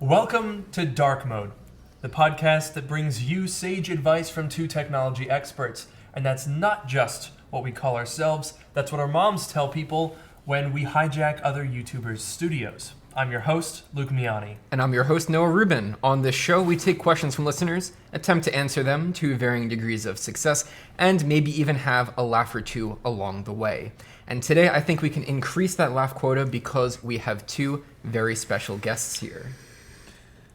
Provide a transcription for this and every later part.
Welcome to Dark Mode, the podcast that brings you sage advice from two technology experts. And that's not just what we call ourselves, that's what our moms tell people when we hijack other YouTubers' studios. I'm your host, Luke Miani. And I'm your host, Noah Rubin. On this show, we take questions from listeners, attempt to answer them to varying degrees of success, and maybe even have a laugh or two along the way. And today, I think we can increase that laugh quota because we have two very special guests here.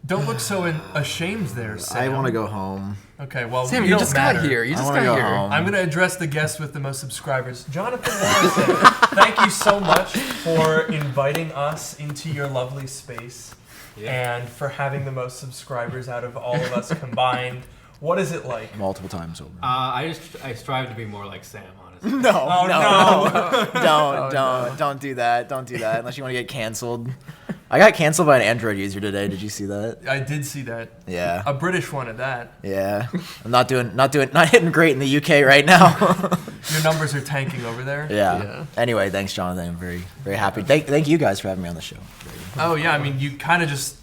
Don't look so ashamed there, Sam. I want to go home. Okay, well, Sam, you you just matter. got here. You I just wanna got go here. home. I'm going to address the guest with the most subscribers. Jonathan Morrison, thank you so much for inviting us into your lovely space and for having the most subscribers out of all of us combined. What is it like? Multiple times over. I strive to be more like Sam, honestly. No, Oh, no. don't do that. Don't do that unless you want to get canceled. I got canceled by an Android user today. Did you see that? I did see that. Yeah. A British one at that. Yeah. I'm not hitting great in the UK right now. Your numbers are tanking over there. Yeah. Anyway, thanks, Jonathan. I'm very, very happy. Thank you guys for having me on the show. Oh, yeah. I mean, you kind of just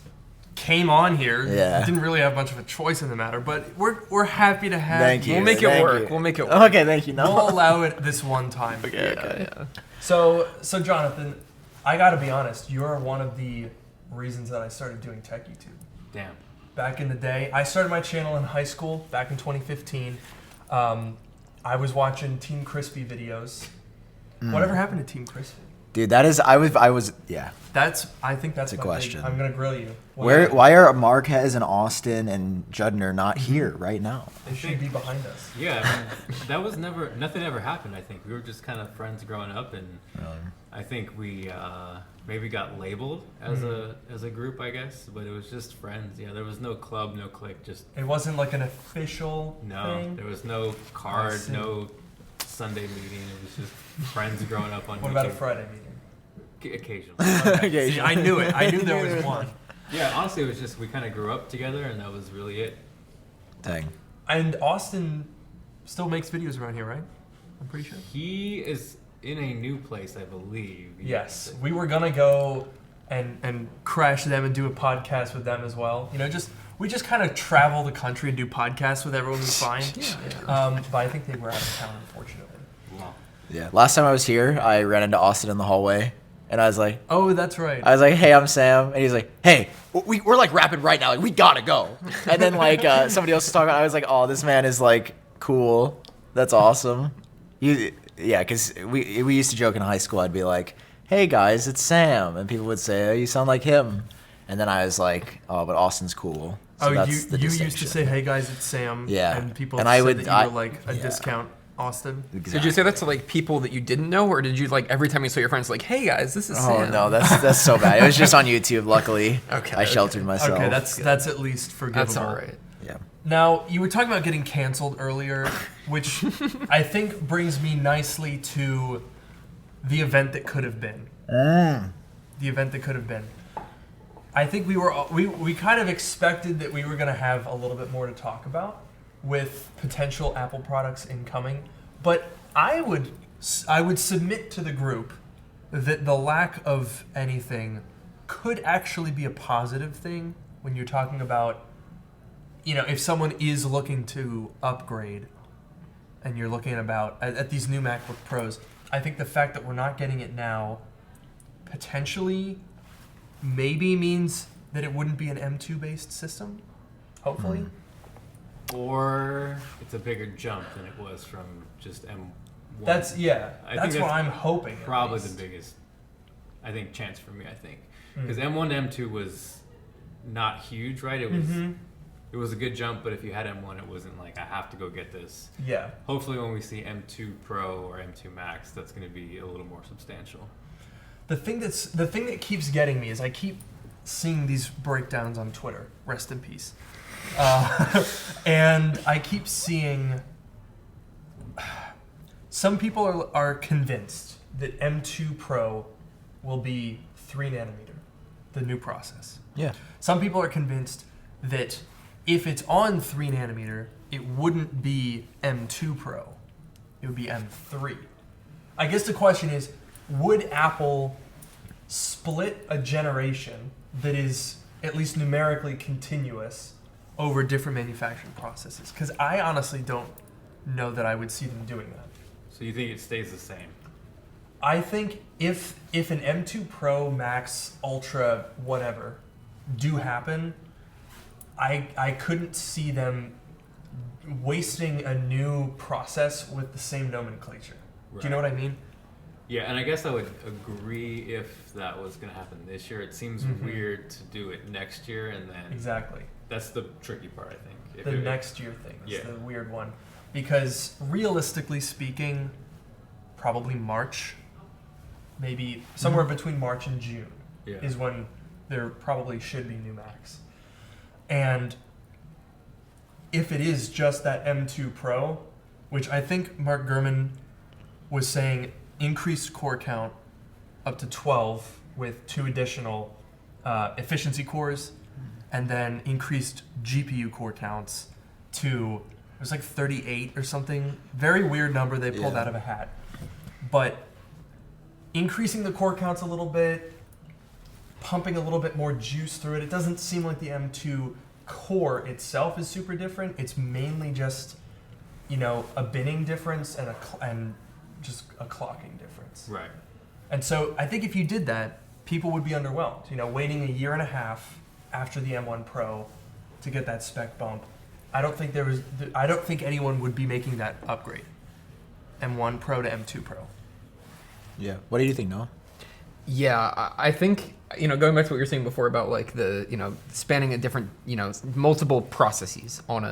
came on here. Yeah. Didn't really have much of a choice in the matter, but we're happy to have Thank you. We'll make it Thank work. you. We'll make it work. Okay, thank you. We'll No. allow it this one time. Okay. So Jonathan, I got to be honest. You're one of the reasons that I started doing tech YouTube. Damn. Back in the day, I started my channel in high school back in 2015. I was watching Team Crispy videos. Whatever happened to Team Crispy? Dude, that is. I was. Yeah. I think that's a my question. I'm gonna grill you. Why are Marquez and Austin and Judner not here right now? They should be behind us. Yeah, I mean, nothing ever happened, I think. We were just kind of friends growing up, and I think we maybe got labeled as a group, I guess, but it was just friends. Yeah, there was no club, no clique, just... It wasn't like an official thing? There was no card, see. no Sunday meeting. It was just friends growing up on What YouTube. about a Friday meeting? Occasionally. Okay. See, I knew it. I knew there was one. Yeah, honestly, it was just we kind of grew up together, and that was really it. Dang. And Austin still makes videos around here, right? I'm pretty sure. He is in a new place, I believe. Yes, we were gonna go and crash them and do a podcast with them as well. You know, we just kind of travel the country and do podcasts with everyone we find. But I think they were out of town, unfortunately. Wow. Yeah. Last time I was here, I ran into Austin in the hallway, and I was like, Oh, that's right. "Hey, I'm Sam," and he's like, "Hey, we're like rapping right now. Like, we gotta go." And then somebody else was talking. I was like, "Oh, this man is like cool. That's awesome." Because we used to joke in high school. I'd be like, "Hey guys, it's Sam," and people would say, "Oh, you sound like him." And then I was like, "Oh, but Austin's cool." So that's the you used to distinction. say, "Hey guys, it's Sam." Yeah. And people And said I would- that you were I- like a yeah. discount Austin. Did you say that to like people that you didn't know, or did you like every time you saw your friends like, "Hey guys, this is Oh Sam"? no, that's so bad. It was just on YouTube. Luckily, Okay, I sheltered myself. Okay, that's at least forgivable. That's all right. yeah. Now, you were talking about getting canceled earlier, which I think brings me nicely to the event that could have been. The event that could have been. I think we kind of expected that we were going to have a little bit more to talk about with potential Apple products incoming, but I would submit to the group that the lack of anything could actually be a positive thing when you're talking about, you know, if someone is looking to upgrade and you're looking at these new MacBook Pros. I think the fact that we're not getting it now potentially maybe means that it wouldn't be an M2 based system, hopefully. Or it's a bigger jump than it was from just M1. That's that's what I'm hoping. at Probably least. the biggest, I think, chance for me, I think. Hmm. Because M1 to M2 was not huge, right? It was Mm-hmm. it was a good jump, but if you had M1, it wasn't like, I have to go get this. Yeah. Hopefully when we see M2 Pro or M2 Max, that's going to be a little more substantial. The thing that keeps getting me is I keep seeing these breakdowns on Twitter. Rest in peace. And I keep seeing some people are convinced that M2 Pro will be 3 nanometer, the new process. Yeah. Some people are convinced that if it's on 3 nanometer, it wouldn't be M2 Pro. It would be M3. I guess the question is, would Apple split a generation that is at least numerically continuous over different manufacturing processes. Because I honestly don't know that I would see them doing that. So you think it stays the same? I think if an M2 Pro, Max, Ultra, whatever, do happen, I couldn't see them wasting a new process with the same nomenclature. Do you know what I mean? Yeah, and I guess I would agree if that was going to happen this year. It seems weird to do it next year, and then Exactly. that's the tricky part, I think. If The it- next year thing is Yeah. the weird one. Because realistically speaking, probably March, maybe somewhere between March and June Yeah. is when there probably should be new Macs. And if it is just that M2 Pro, which I think Mark Gurman was saying increased core count up to 12 with 2 additional efficiency cores, and then increased GPU core counts to, it was like 38 or something. Very weird number they pulled Yeah. out of a hat. But increasing the core counts a little bit, pumping a little bit more juice through it. It doesn't seem like the M2 core itself is super different. It's mainly just, a binning difference and just a clocking difference. Right. And so I think if you did that, people would be underwhelmed. Waiting a year and a half after the M1 Pro to get that spec bump. I don't think anyone would be making that upgrade. M1 Pro to M2 Pro. Yeah. What do you think, Noah? Yeah, I think, going back to what you were saying before about like the, spanning a different, multiple processes on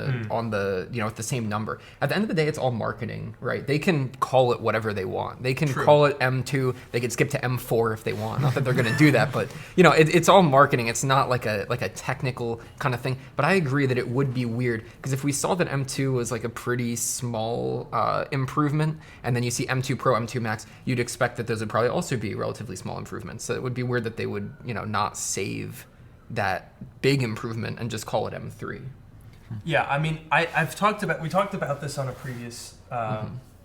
the, with the same number. At the end of the day, it's all marketing, right? They can call it whatever they want. They can call it M2. They could skip to M4 if they want. Not that they're going to do that, but it's all marketing. It's not like a technical kind of thing. But I agree that it would be weird because if we saw that M2 was like a pretty small improvement, and then you see M2 Pro, M2 Max, you'd expect that those would probably also be relatively small improvements. So it would be weird that they would, not save that big improvement and just call it M3. Yeah, I mean, we talked about this on a previous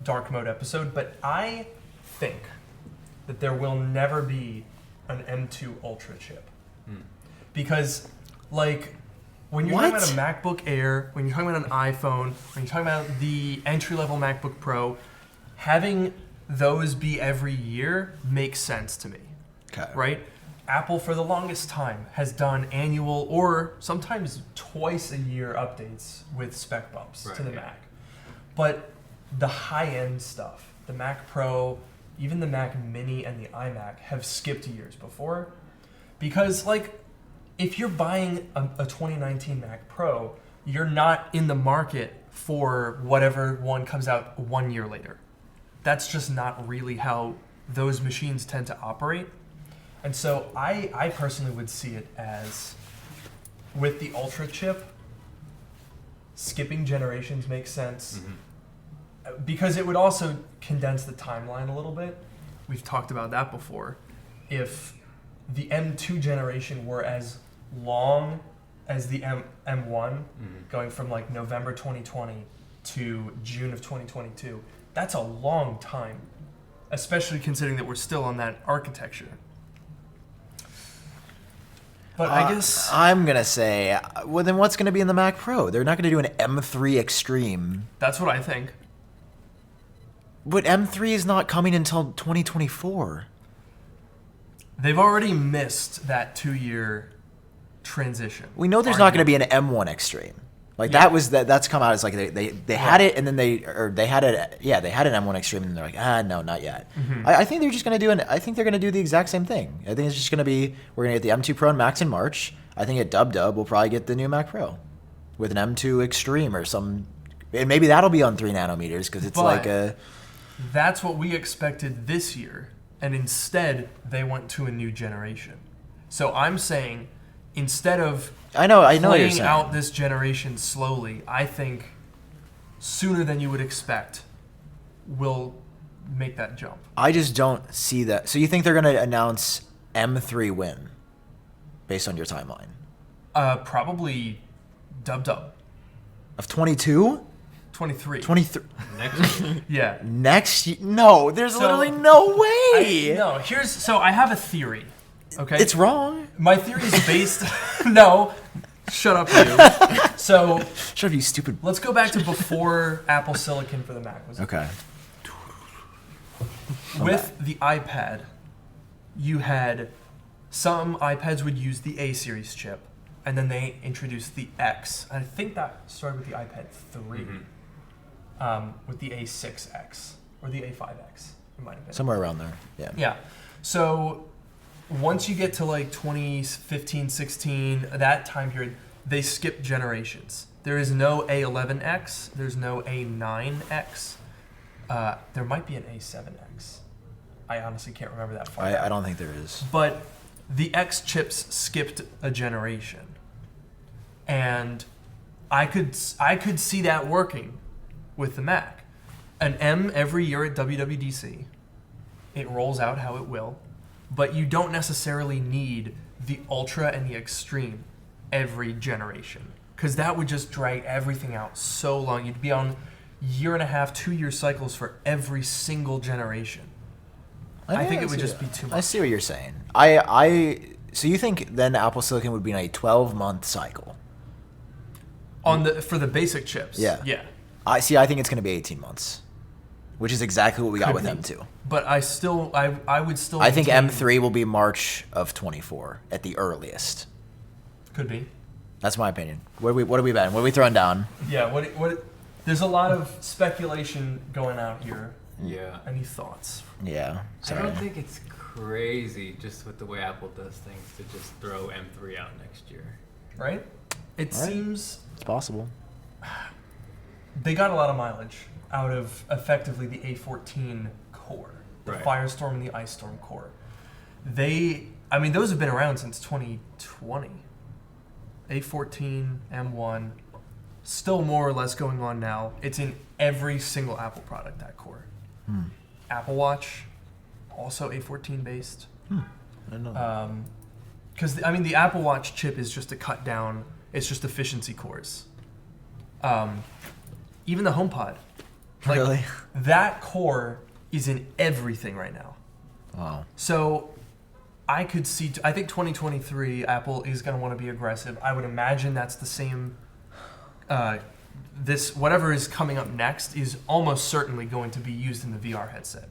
dark mode episode, but I think that there will never be an M2 Ultra chip. Because, like, when you're talking about a MacBook Air, when you're talking about an iPhone, when you're talking about the entry-level MacBook Pro, having those be every year makes sense to me. Okay. Right? Apple, for the longest time, has done annual or sometimes twice a year updates with spec bumps to the Mac. But the high-end stuff, the Mac Pro, even the Mac Mini and the iMac, have skipped years before. Because, like, if you're buying a 2019 Mac Pro, you're not in the market for whatever one comes out 1 year later. That's just not really how those machines tend to operate. And so I personally would see it as, with the Ultra chip, skipping generations makes sense. Because it would also condense the timeline a little bit. We've talked about that before. If the M2 generation were as long as the M1, going from like November 2020 to June of 2022, that's a long time, especially considering that we're still on that architecture. But I guess I'm gonna say, well, then what's gonna be in the Mac Pro? They're not gonna do an M3 Extreme. that's what I think. But M3 is not coming until 2024. They've already missed that 2-year transition. We know there's not going to be an M1 Extreme. Like that's come out as like they had it and then they had it. Yeah, they had an M1 Extreme and they're like, no, not yet. I think they're just going to do I think they're going to do the exact same thing. I think it's just going to be, we're going to get the M2 Pro and Max in March. I think at Dub we'll probably get the new Mac Pro with an M2 Extreme or some, and maybe that'll be on 3 nanometers because it's like a. That's what we expected this year, and instead they went to a new generation. So I'm saying, instead of I know what you're playing saying. out this generation slowly, I think sooner than you would expect, we'll make that jump. I just don't see that. So you think they're going to announce M3 win based on your timeline Probably Dub of 22, 23. 23 Next year. Yeah. next year? No, there's So- literally no way. No, so I have a theory. Okay? It's wrong. My theory is based... No. Shut up, you. So, Shut up, you stupid. let's go back to before Apple Silicon for the Mac was Okay. With the iPad, you had some iPads would use the A series chip, and then they introduced the X. I think that started with the iPad 3, with the A6X or the A5X. It might have been Somewhere around there. Yeah. Yeah. So once you get to like 2015, 16, that time period, they skip generations. There is no A11X. There's no A9X. There might be an A7X. I honestly can't remember that far. I don't think there is. But the X chips skipped a generation, and I could see that working with the Mac. An M every year at WWDC. It rolls out how it will, but you don't necessarily need the Ultra and the Extreme every generation, because that would just drag everything out so long. You'd be on 1.5, 2-year cycles for every single generation. I think it would just be too I much. see what you're saying. So you think then Apple Silicon would be in a 12-month cycle? For the basic chips. Yeah. Yeah. I think it's going to be 18 months, which is exactly what we got Could with be. M2. But I would still. I think maintain- M3 will be March of 24 at the earliest. Could be. That's my opinion. What are we betting? What are we throwing down? Yeah. What? There's a lot of speculation going out here. Yeah. Any thoughts? Yeah. I Sorry. don't think it's crazy just with the way Apple does things to just throw M3 out next year. Right? It Right. seems It's possible. they got a lot of mileage out of effectively the A14 core, the Right. Firestorm and the Ice Storm core. Those have been around since 2020. A14, M1, still more or less going on now. It's in every single Apple product, that core. Apple Watch, also A14 based. I don't know. Because the Apple Watch chip is just to cut down. It's just efficiency cores. Even the HomePod, Really? that core is in everything right now. Wow. So I could see. I think 2023 Apple is going to want to be aggressive. I would imagine that's the same. This whatever is coming up next is almost certainly going to be used in the VR headset.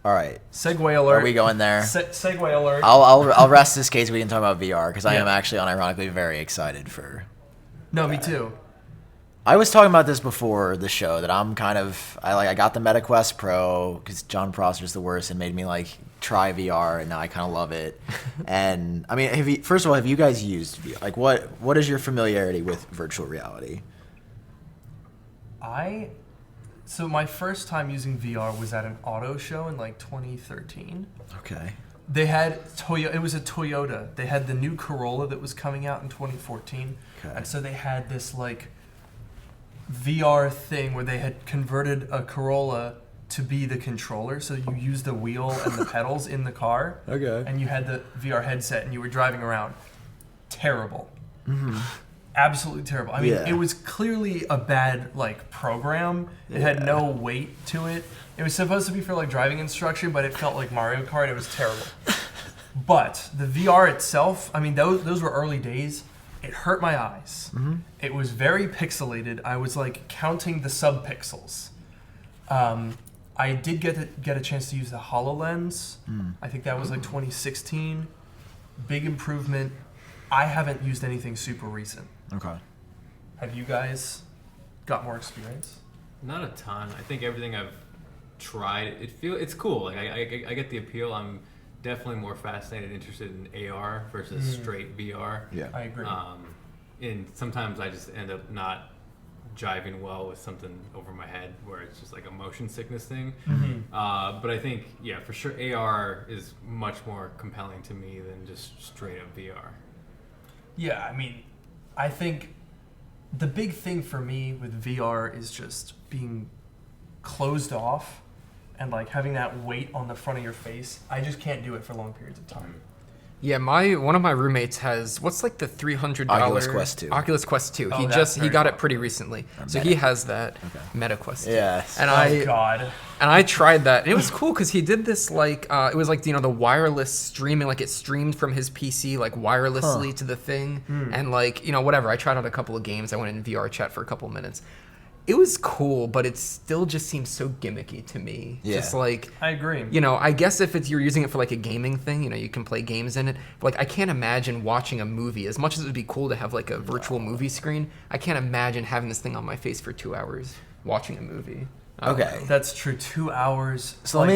All right. Segue alert. Are we going there? Segue alert. I'll rest this case. We can talk about VR because I Yeah. am actually unironically very excited for. No, me too. I was talking about this before the show that I'm kind of I got the MetaQuest Pro because John Prosser's the worst and made me try VR, and now I kind of love it. And I mean, first of all, have you guys used VR? What is your familiarity with virtual reality? So my first time using VR was at an auto show in 2013. Okay. They had It was a Toyota. They had the new Corolla that was coming out in 2014, Okay. and so they had this VR thing where they had converted a Corolla to be the controller. So you use the wheel and the pedals in the car, Okay. and you had the VR headset, and you were driving around. Terrible. Mm-hmm. Absolutely terrible. I mean, Yeah. it was clearly a bad program. It had no weight to it. It was supposed to be for driving instruction, but it felt like Mario Kart. It was terrible. But the VR itself, those were early days. It hurt my eyes. Mm-hmm. It was very pixelated. I was counting the subpixels. I did get a chance to use the HoloLens. I think that was 2016. Big improvement. I haven't used anything super recent. Okay. Have you guys got more experience? Not a ton. I think everything I've tried, it's cool. I get the appeal. I'm definitely more fascinated and interested in AR versus straight VR. Yeah. I agree. And sometimes I just end up not jiving well with something over my head where it's just a motion sickness thing. But I think, for sure, AR is much more compelling to me than just straight up VR. Yeah, I think the big thing for me with VR is just being closed off and having that weight on the front of your face. I just can't do it for long periods of time. Yeah, one of my roommates has what's like the $300 Oculus Quest 2. Oculus Quest 2. Oh, He that's he very got it popular. pretty recently, so he has that Meta Quest 2. Yes. And Oh God. I tried that. And it was cool because he did this like it was like the wireless streaming, like it streamed from his PC like wirelessly to the thing, and like whatever. I tried out a couple of games. I went in VR chat for a couple of minutes. It was cool, but it still just seems so gimmicky to me. Yeah. Just like I agree. I guess if you're using it for like a gaming thing, you can play games in it. But like I can't imagine watching a movie. As much as it would be cool to have like a virtual movie screen, I can't imagine having this thing on my face for 2 hours watching a movie. I don't Okay. know. That's true. 2 hours. So let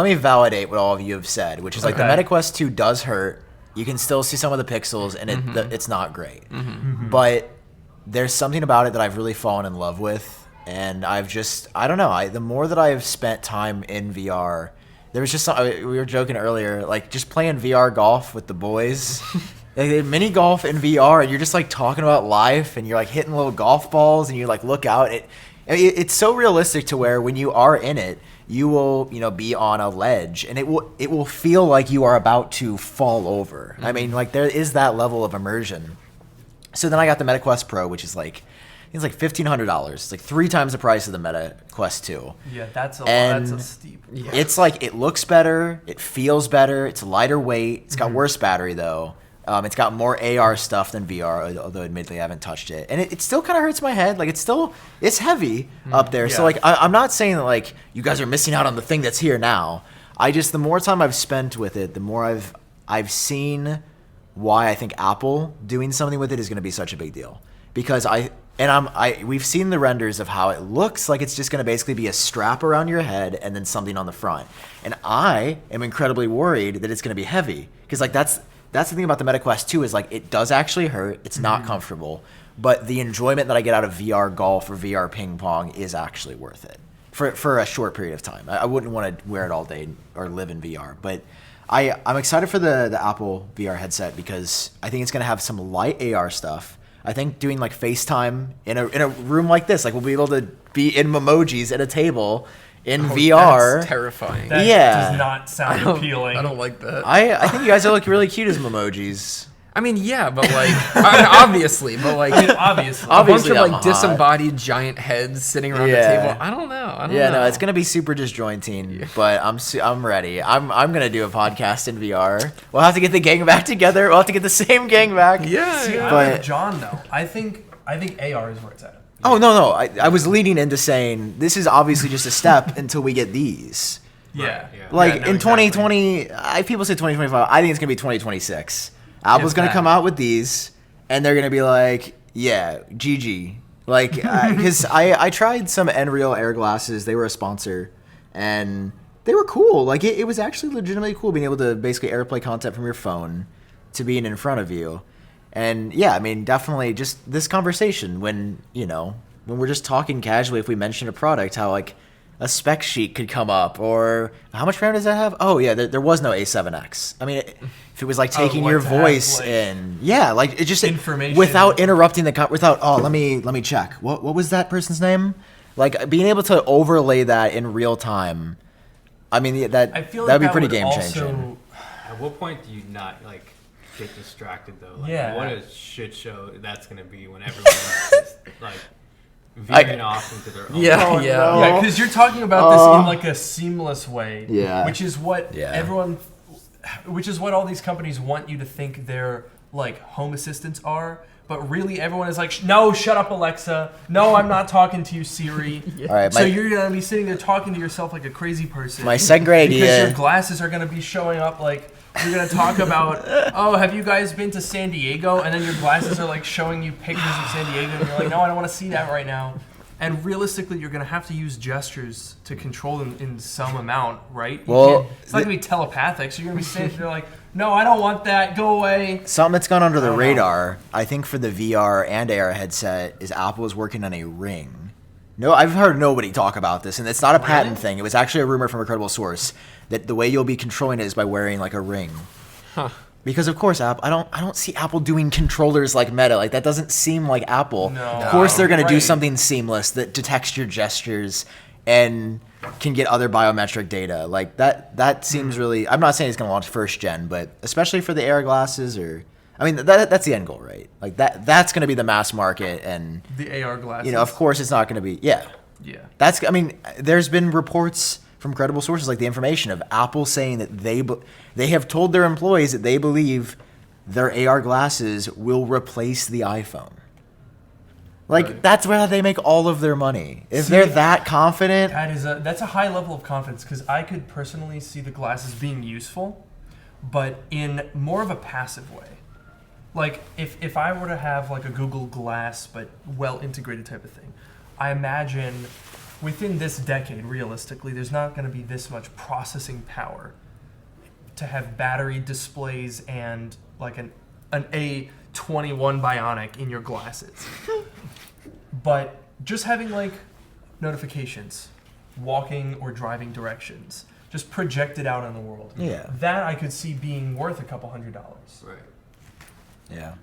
me validate what all of you have said, which is like the Okay. Meta Quest 2 does hurt. You can still see some of the pixels, and it's not great. But there's something about it that I've really fallen in love with, and I don't know. The more that I've spent time in VR, there was just we were joking earlier, like just playing VR golf with the boys. Like they had mini golf in VR, and you're just like talking about life, and you're like hitting little golf balls, and you like look out. It's so realistic to where when you are in it, you will be on a ledge, and it will feel like you are about to fall over. I mean, like there is that level of immersion. So then I got the Meta Quest Pro, which is like it's like $1,500. It's like 3 times the price of the Meta Quest 2. Yeah, that's a And that's a steep. Yeah. It's like it looks better, it feels better, it's lighter weight. It's got worse battery though. It's got more AR stuff than VR, although admittedly I haven't touched it. And it still kind of hurts my head. Like it's heavy up there. So Yeah. like I'm not saying that like you guys are missing out on the thing that's here now. The more time I've spent with it, the more I've seen why I think Apple doing something with it is going to be such a big deal. Because we've seen the renders of how it looks like it's just going to basically be a strap around your head and then something on the front. And I am incredibly worried that it's going to be heavy because like that's the thing about the Meta Quest 2 is like it does actually hurt. It's not comfortable, but the enjoyment that I get out of VR golf or VR ping pong is actually worth it for a short period of time. I wouldn't want to wear it all day or live in VR, but I'm excited for the Apple VR headset because I think it's going to have some light AR stuff. I think doing like FaceTime in a room like this, like we'll be able to be in emojis at a table in VR. That's terrifying. That Yeah. does not sound appealing. I don't like that. I think you guys look really cute as emojis. I mean, yeah, but like, obviously, but like, Obviously. a bunch Obviously, of I'm like hot. disembodied giant heads sitting around Yeah. the table. I don't know. Yeah, no, it's gonna be super disjointing, but I'm ready. I'm gonna do a podcast in VR. We'll have to get the gang back together. We'll have to get the same gang back. Yeah, See, yeah. I'm But- with John though. I think AR is where it's at. Oh no, I was leading into saying this is obviously just a step until we get these. Yeah. yeah. Like Yeah, no, in exactly. 2020, people say 2025. I think it's gonna be 2026. Apple's If gonna that. come out with these, and they're gonna be like, yeah, GG. Like, because I tried some Nreal Air glasses. They were a sponsor, and they were cool. Like, it was actually legitimately cool being able to basically AirPlay content from your phone to being in front of you. And yeah, I mean, definitely just this conversation when we're just talking casually, if we mention a product, how like a spec sheet could come up, or how much RAM does that have? Oh yeah, there was no A7X. I mean, if it was like taking like your to have, voice like, in, yeah, like it just information. without interrupting without let me check. What was that person's name? Like being able to overlay that in real time. I mean, I feel like that'd be that pretty would game also- changing. At what point do you not like get distracted though? Like, Yeah. What a shit show that's gonna be when everyone's just like veering off into their own. Yeah, Oh, yeah. no. Yeah, because you're talking about this in like a seamless way. Yeah. Which is what Yeah. which is what all these companies want you to think their like home assistants are. But really, everyone is like, no, shut up, Alexa. No, I'm not talking to you, Siri. All right, So my- you're gonna be sitting there talking to yourself like a crazy person. My second grade because idea. your glasses are gonna be showing up like. You're gonna talk about, oh, have you guys been to San Diego? And then your glasses are like showing you pictures of San Diego, and you're like, no, I don't want to see that right now. And realistically, you're gonna have to use gestures to control them in some amount, right? Well, it's not gonna be telepathic. So you're gonna be sitting there like, no, I don't want that. Go away. Something that's gone under the don't know. radar, I think, for the VR and AR headset is Apple is working on a ring. No, I've heard nobody talk about this, and it's not a patent Really? thing. It was actually a rumor from a credible source that the way you'll be controlling it is by wearing like a ring. Huh. Because of course, I don't see Apple doing controllers like Meta. Like that doesn't seem like Apple. No. Of course, they're gonna do Right. something seamless that detects your gestures and can get other biometric data. Like that seems really. I'm not saying it's going to launch first gen, but especially for the AR glasses, or I mean that's the end goal, right? Like that's going to be the mass market, and The AR glasses. you know, of course, it's not going to be. Yeah, Yeah. that's. I mean, there's been reports from credible sources like The Information of Apple saying that they have told their employees that they believe their AR glasses will replace the iPhone. Like Right. that's where they make all of their money. If See, they're that confident, That's a high level of confidence because I could personally see the glasses being useful, but in more of a passive way. Like if I were to have like a Google Glass but well integrated type of thing, I imagine within this decade, realistically, there's not going to be this much processing power to have battery displays and like an A21 Bionic in your glasses. But just having like notifications, walking or driving directions, just projected out in the world. Yeah. That I could see being worth a couple $100. Right. yeah.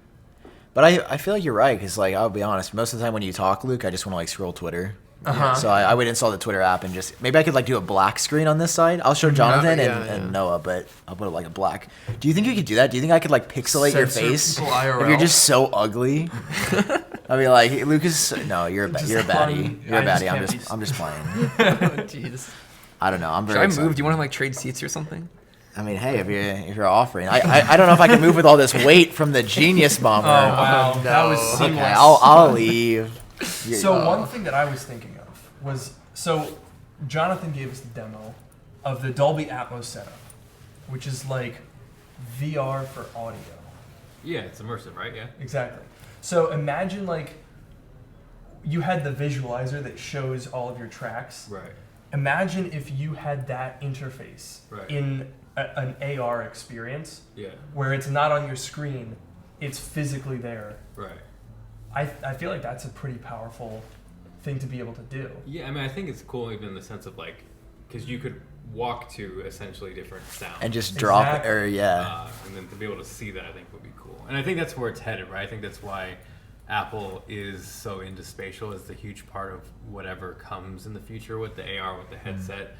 But I feel like you're right because like I'll be honest, most of the time when you talk, Luke, I just want to like scroll Twitter. Uh-huh. So I would install the Twitter app and just maybe I could like do a black screen on this side. I'll show Jonathan yeah, and yeah. Noah, but I'll put it like a black. Do you think you could do that? Do you think I could like pixelate your Censor face people if IRL? you're just so ugly? I mean, like Lucas. No, you're a Just you're a baddie. fun. You're a I just baddie. I'm can't just be- I'm just playing. Jeez. I don't know. I'm Should very. I excited. move? Do you want to like trade seats or something? I mean, hey, if you're offering, I don't know if I can move with all this weight from the Genius Bomber. Oh wow, that was no. seamless. Okay, I'll leave. So one thing that I was thinking of was Jonathan gave us the demo of the Dolby Atmos setup, which is like VR for audio. Yeah, it's immersive, right? Yeah. Exactly. So imagine like you had the visualizer that shows all of your tracks. Right. Imagine if you had that interface Right. in an AR experience Yeah. where it's not on your screen, it's physically there. Right. I feel like that's a pretty powerful thing to be able to do. Yeah, I mean, I think it's cool even in the sense of like, because you could walk to essentially different sounds. and just drop Exactly. or yeah. And then to be able to see that, I think would be cool. And I think that's where it's headed, right? I think that's why Apple is so into spatial. Is the huge part of whatever comes in the future with the AR, with the headset.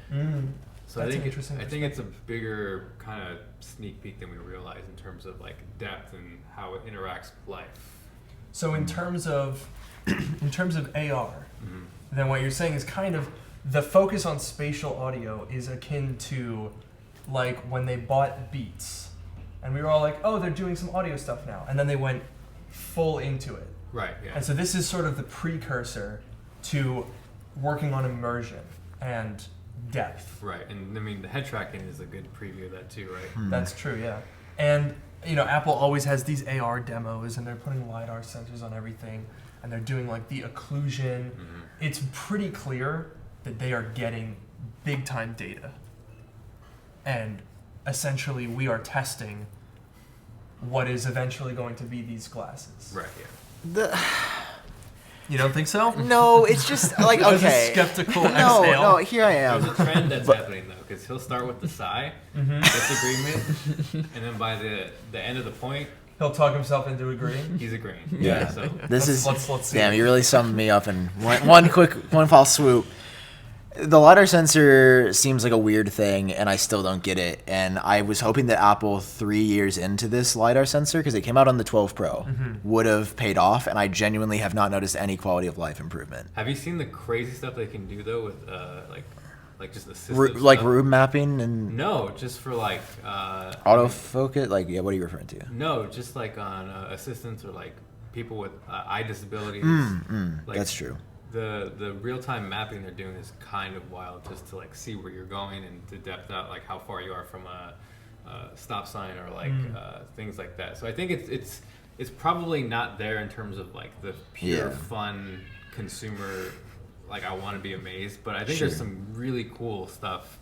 So That's I think an interesting I think it's a bigger kind of sneak peek than we realize in terms of like depth and how it interacts with life. So in terms of AR, then what you're saying is kind of the focus on spatial audio is akin to like when they bought Beats, and we were all like, oh, they're doing some audio stuff now, and then they went full into it. Right. Yeah. And so this is sort of the precursor to working on immersion and depth. Right. And I mean, the head tracking is a good preview of that too, right? That's true, yeah. And you know, Apple always has these AR demos, and they're putting LiDAR sensors on everything, and they're doing like the occlusion. It's pretty clear that they are getting big time data, and essentially we are testing what is eventually going to be these glasses. Right. Yeah. You don't think so? No, it's just like That was a okay. skeptical No, exhale. no, here I There's a am. trend that's happening though, because he'll start with the sigh, disagreement, and then by the end of the point, He'll talk himself into agreeing. he's agreeing. Yeah. So This is Let's see. damn. You really summed me up in one foul swoop. The LiDAR sensor seems like a weird thing, and I still don't get it. And I was hoping that Apple, 3 years into this LiDAR sensor, because it came out on the 12 Pro, would have paid off. And I genuinely have not noticed any quality of life improvement. have you seen the crazy stuff they can do though with like just assistive Like stuff? room mapping and No, just for like autofocus. Like, yeah, what are you referring to? No, just like on assistants or like people with eye disabilities. Like, That's true. The real time mapping they're doing is kind of wild, just to like see where you're going and to depth out like how far you are from a stop sign or like things like that. So I think it's probably not there in terms of like the pure Yeah. fun consumer. Like I want to be amazed, but I think Sure. there's some really cool stuff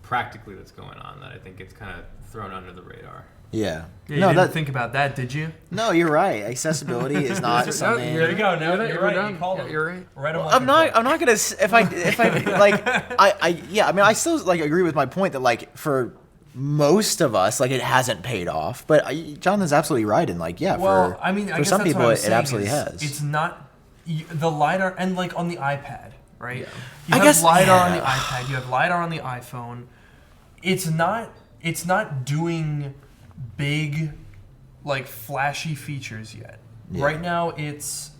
practically that's going on that I think it's kind of thrown under the radar. Yeah. Yeah, you No, didn't that. think about that, did you? No, you're right. Accessibility is not something. There you go. No, We're you're done. right. You called Yeah, him. you're right. Right on I'm not gonna if I like yeah, I mean I still like agree with my point that like for most of us like it hasn't paid off, but Jonathan's absolutely right and like yeah, Well, for I mean, I for guess some that's people what I'm it saying absolutely is has. It's not the LiDAR, and like on the iPad, right? Yeah. You I have guess- LiDAR on yeah. the iPad. You have LiDAR on the iPhone. It's not doing big, like flashy features yet. Yeah. Right now, it's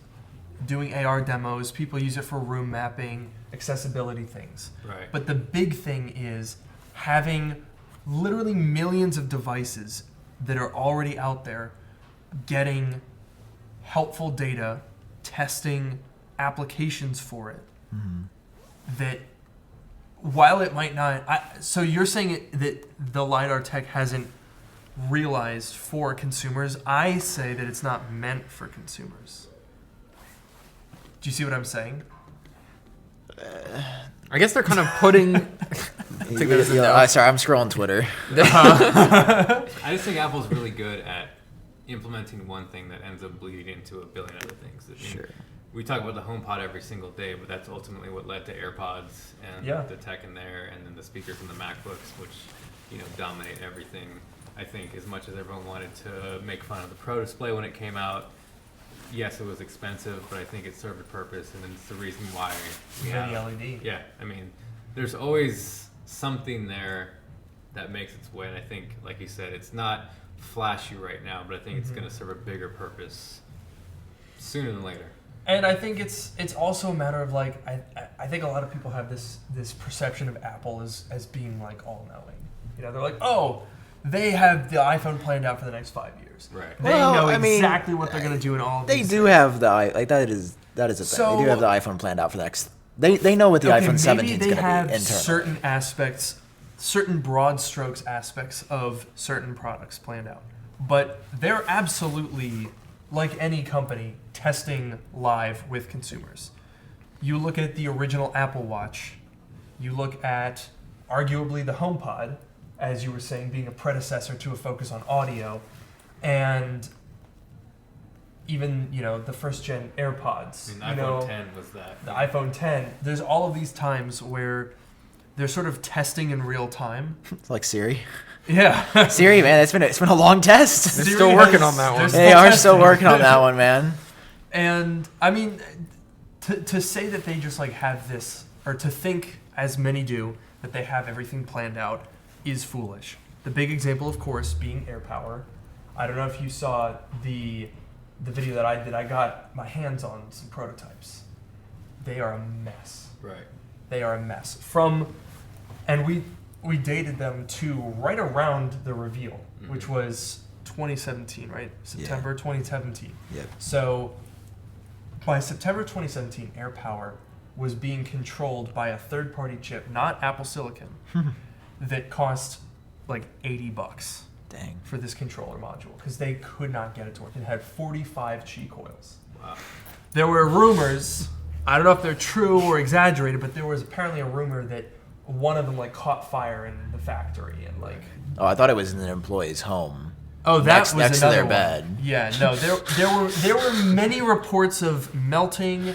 doing AR demos. People use it for room mapping, accessibility things. Right. But the big thing is having literally millions of devices that are already out there getting helpful data, testing applications for it. That while it might not, so you're saying that the LiDAR tech hasn't realized for consumers. I say that it's not meant for consumers. Do you see what I'm saying? I guess they're kind of putting. Take that as a no. Sorry, I'm scrolling Twitter. I just think Apple's really good at implementing one thing that ends up bleeding into a billion other things. I mean, Sure. We talk about the HomePod every single day, but that's ultimately what led to AirPods and Yeah. the tech in there, and then the speakers in the MacBooks, which dominate everything. I think as much as everyone wanted to make fun of the Pro Display when it came out, yes, it was expensive, but I think it served a purpose, and it's the reason why we Mini have LED. Yeah, I mean, there's always something there that makes its way, and I think, like you said, it's not flashy right now, but I think it's going to serve a bigger purpose sooner than later. And I think it's also a matter of like I think a lot of people have this perception of Apple as being like all knowing. They're like, oh, they have the iPhone planned out for the next 5 years. Right. They Well, know I mean, exactly what they're going to do in all of They these do have the that is a thing. So- They do have the iPhone planned out for the next. They know what the iPhone 17 is maybe going they to have be internally. certain aspects, certain broad strokes aspects of certain products planned out. But they're absolutely, like any company, testing live with consumers. You look at the original Apple Watch, you look at arguably the HomePod, as you were saying, being a predecessor to a focus on audio, and even, the first gen AirPods. I mean, the iPhone 10 was that. The iPhone 10, there's all of these times where they're sort of testing in real time. It's like Siri. Yeah. Siri, man, it's been a long test. They're Siri still working on that they're one. still They are testing. still working on that one, man. And I mean, to say that they just like have this, or to think, as many do, that they have everything planned out is foolish. The big example, of course, being AirPower. I don't know if you saw the video that I did. I got my hands on some prototypes. They are a mess. Right. They are a mess. And we dated them to right around the reveal, which was 2017, right? September 2017. Yep. So by September 2017, AirPower was being controlled by a third-party chip, not Apple Silicon, that cost like $80 Dang. for this controller module because they could not get it to work. It had 45 Qi coils. Wow. There were rumors, I don't know if they're true or exaggerated, but there was apparently a rumor that one of them like caught fire in the factory and like. Oh, I thought it was in an employee's home. Oh, that Next- was next to another their one. bed. Yeah, no, there were many reports of melting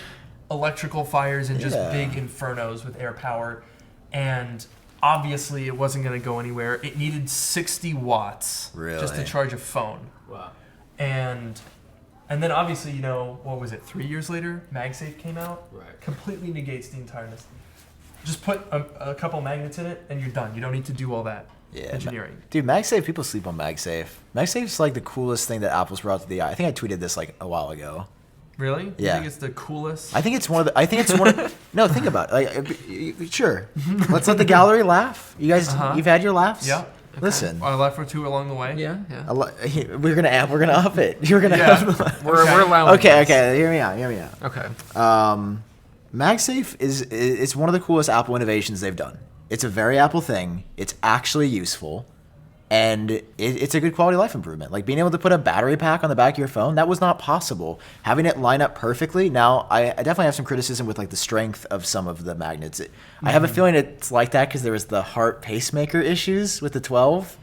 electrical fires and just Yeah. big infernos with AirPower, and obviously it wasn't going to go anywhere. It needed 60 watts just to Really? charge a phone, Wow. and then obviously what was it? 3 years later, MagSafe came out. Right. Completely negates the entireness. Just put a couple magnets in it, and you're done. You don't need to do all that engineering. Dude, MagSafe, people sleep on MagSafe. MagSafe's like the coolest thing that Apple's brought to the eye. I think I tweeted this like a while ago. Really? You Yeah. think it's the coolest? I think it's one of no, think about it. Sure. Let's let the gallery laugh. You guys, you've had your laughs? Yeah. Listen. I left for two along the way. Yeah. We're gonna up it. You're gonna Yeah. have We're allowing. Okay, this. okay, hear me out. Okay. MagSafe it's one of the coolest Apple innovations they've done. It's a very Apple thing. It's actually useful, and it's a good quality of life improvement. Like being able to put a battery pack on the back of your phone, that was not possible. Having it line up perfectly. Now, I definitely have some criticism with like the strength of some of the magnets. I have a feeling it's like that because there was the heart pacemaker issues with the 12.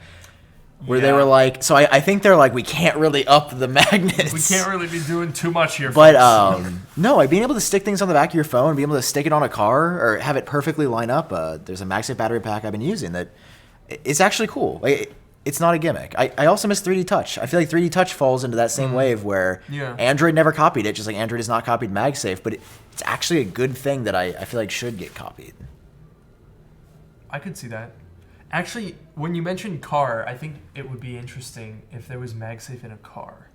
Where they Yeah. were like, so I think they're like, we can't really up the magnets. We can't really be doing too much here. But folks. no, like being able to stick things on the back of your phone, being able to stick it on a car or have it perfectly line up. There's a MagSafe battery pack I've been using that it's actually cool. Like, it's not a gimmick. I also miss 3D Touch. I feel like 3D Touch falls into that same wave where Yeah. Android never copied it, just like Android has not copied MagSafe, but it's actually a good thing that I feel like should get copied. I could see that. Actually, when you mentioned car, I think it would be interesting if there was MagSafe in a car.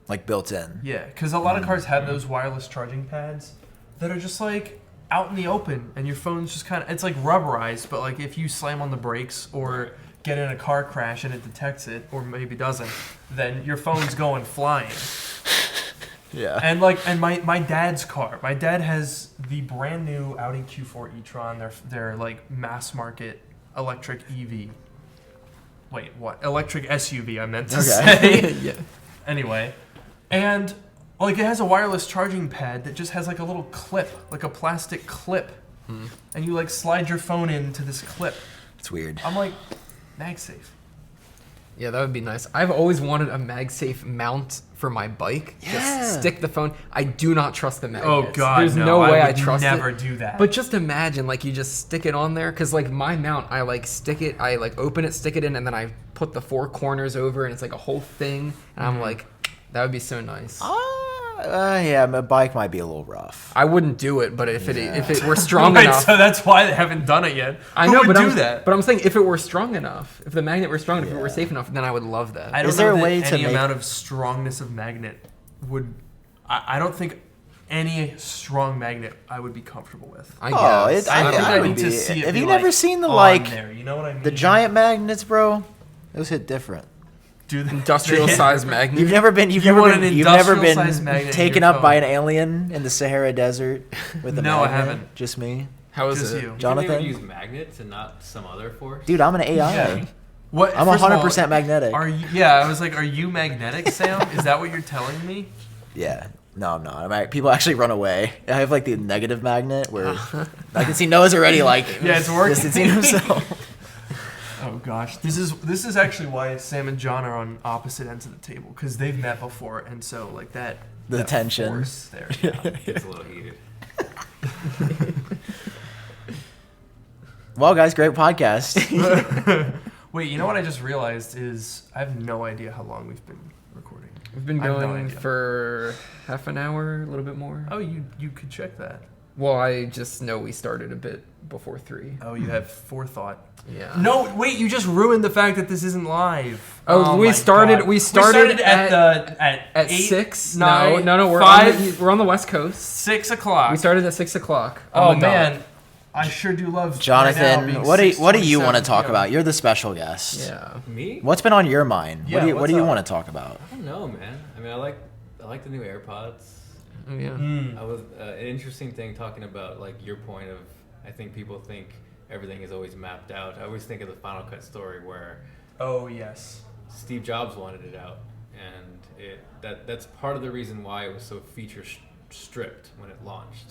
Like built in. Yeah, because a lot of cars have those wireless charging pads that are just like out in the open, and your phone's just kind of, it's like rubberized, but like if you slam on the brakes or get in a car crash and it detects it, or maybe doesn't, then your phone's going flying. Yeah. And like, and my dad's car, my dad has the brand new Audi Q4 e-tron, their like mass market electric EV. Wait, what? Electric SUV, I meant to say. yeah. Anyway, and like it has a wireless charging pad that just has like a little clip, like a plastic clip, and you like slide your phone into this clip. It's weird. I'm like, MagSafe. Yeah, that would be nice. I've always wanted a MagSafe mount for my bike. Yeah. Just stick the phone. I do not trust the magnets. Oh God, There's no way I would trust never it. do that. But just imagine, like, you just stick it on there, because like my mount, I like stick it, I like open it, stick it in, and then I put the 4 corners over, and it's like a whole thing. And I'm like, that would be so nice. Yeah, my bike might be a little rough. I wouldn't do it, but if it were strong Wait, enough. so that's why they haven't done it yet. I Who know, would but do I'm, that? But I'm saying if it were strong enough, if the magnet were strong enough, if it were Yeah. safe enough, then I would love that. I don't Is there know a way that to any make- amount of strongness of magnet would. I don't think any strong magnet I would be comfortable with. I Oh, guess. I I think think I would need to be- see it. have be, you never like, seen the, on like, there, you know what I mean? The giant magnets, bro, those hit different. Do the Industrial size magnet. You've never been want an industrial-sized magnet in taken your up by phone. an alien in the Sahara Desert with a No, I magnet? haven't. Just me, How is Just it? you. You Jonathan. can even use magnets and not some other force. Dude, I'm an AI. Yeah. What? I'm first of all, 100% magnetic. Are you? Yeah, I was like, are you magnetic, Sam? Is that what you're telling me? Yeah. No, I'm not. People actually run away. I have like the negative magnet where I can see Noah's already like Yeah, it's working. distancing himself. Oh gosh, this is actually why Sam and John are on opposite ends of the table, because they've met before, and so like that. The that tension. force there. Yeah. It's a little heated. Well, guys, great podcast. Wait, you know what I just realized is I have no idea how long we've been recording. We've been I have no going idea. for half an hour, a little bit more. Oh, you could check that. Well, I just know we started a bit before 3. Oh, you have forethought. Yeah. No, wait, you just ruined the fact that this isn't live. Oh, my we started- God. we started at At 8, 6? 9, No, we're 5, we're on the West Coast. 6 o'clock. We started at 6 o'clock. Oh on the dot. man, I sure do love right now Jonathan, being what do you want to 6:27 talk p.m. about? You're the special guest. Yeah. Me? What's been on your mind? Yeah, what what's do you up? want to talk about? I don't know, man. I mean, I like the new AirPods. Oh, yeah. Mm. I was an interesting thing talking about like your point of I think people think everything is always mapped out. I always think of the Final Cut story where Oh yes. Steve Jobs wanted it out, and that's part of the reason why it was so feature stripped when it launched.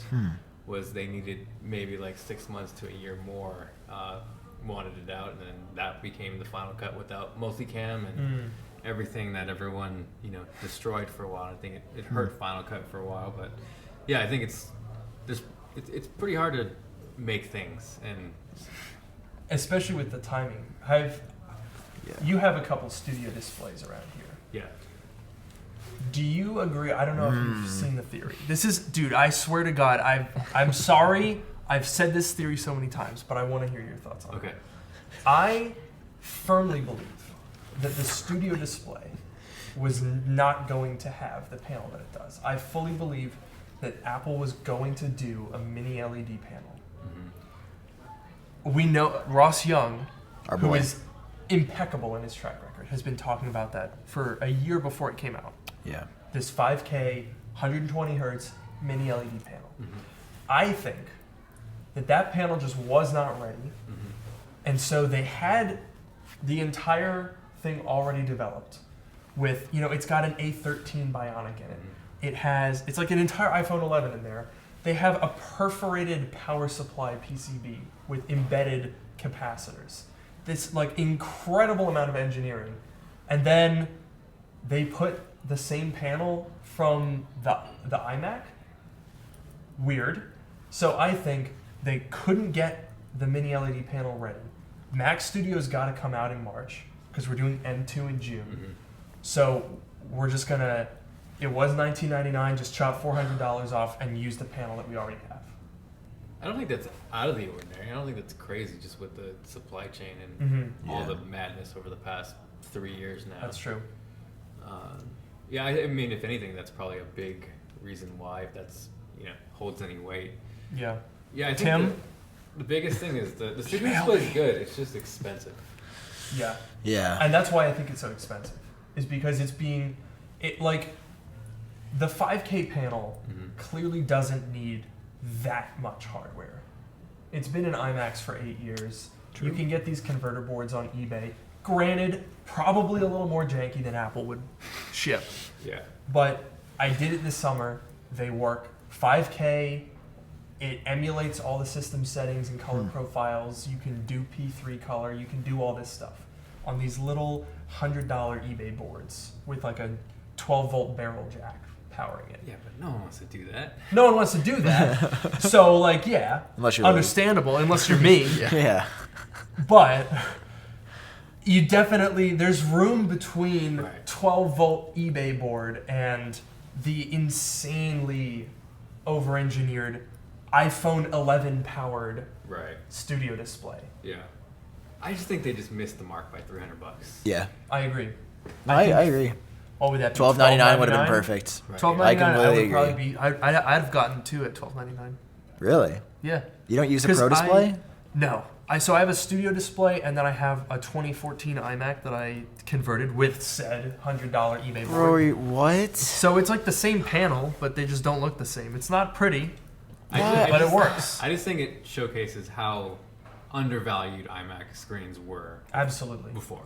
Was they needed maybe like 6 months to a year more, wanted it out, and then that became the Final Cut without multicam and everything that everyone destroyed for a while. I think it hurt Final Cut for a while, but yeah, I think it's pretty hard to make things, and Especially with the timing. You have a couple studio displays around here. yeah. Do you agree? I don't know if you've seen the theory. This is, dude, I swear to God, I'm sorry. I've said this theory so many times, but I want to hear your thoughts on it. Okay. I firmly believe that the studio display was not going to have the panel that it does. I fully believe that Apple was going to do a mini LED panel. We know Ross Young, Our who boy. is impeccable in his track record, has been talking about that for a year before it came out. Yeah. This 5K, 120 hertz mini LED panel. I think that panel just was not ready. And so they had the entire thing already developed with, it's got an A13 Bionic in it. It's like an entire iPhone 11 in there. They have a perforated power supply PCB with embedded capacitors. This like incredible amount of engineering. And then they put the same panel from the iMac. Weird. So I think they couldn't get the mini LED panel ready. Mac Studio's got to come out in March because we're doing M2 in June. Mhm. So we're just gonna. It was $19.99. Just chop $400 off and use the panel that we already have. I don't think that's out of the ordinary. I don't think that's crazy, just with the supply chain and Mm-hmm. all Yeah. the madness over the past 3 years now. That's true. Yeah, I mean, if anything, that's probably a big reason why, if that's holds any weight. Yeah. Yeah, I think Tim? the biggest thing is the studio display is good. It's just expensive. Yeah. Yeah. And that's why I think it's so expensive, is because the 5K panel Mhm. clearly doesn't need that much hardware. It's been an IMAX for 8 years. True. You can get these converter boards on eBay. Granted, probably a little more janky than Apple would ship. Yeah. But I did it this summer. They work 5K. It emulates all the system settings and color profiles. You can do P3 color. You can do all this stuff on these little $100 eBay boards with like a 12-volt barrel jack powering it. Yeah, but no one wants to do that. No one wants to do that. So, yeah, Unless you're understandable, unless you're me. Yeah. But you definitely, there's room between Right. 12-volt eBay board and the insanely over-engineered iPhone 11 powered Right. studio display. Yeah. I just think they just missed the mark by $300. Yeah. I agree. I think- agree. What would that be? $12.99 would have been perfect. Right. $12.99. I I completely would probably agree. be. I'd have gotten two at $12.99. Really? Yeah. You don't use a 'Cause Pro Display? No. So I have a studio display, and then I have a 2014 iMac that I converted with said $100 eBay board. Rory, what? So it's like the same panel, but they just don't look the same. It's not pretty, I but just- it works. I just think it showcases how undervalued iMac screens were Absolutely. before.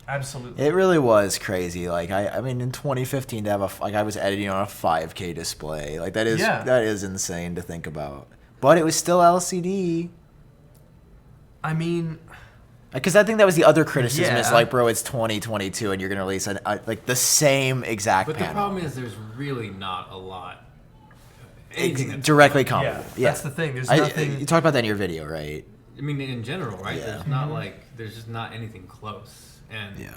Absolutely. It really was crazy. Like I mean, in 2015 to have I was editing on a 5K display. Like that is insane to think about. But it was still LCD. I mean, Because I think that was the other criticism. Is Yeah. like, bro, it's 2022 and you're gonna release like the same exact But the panel. problem is there's really not a lot. Anything that's- Directly comparable. yeah, Yeah, that's the thing. There's nothing. You talked about that in your video, right? I mean, in general, right? Yeah. There's not there's just not anything close. And Yeah.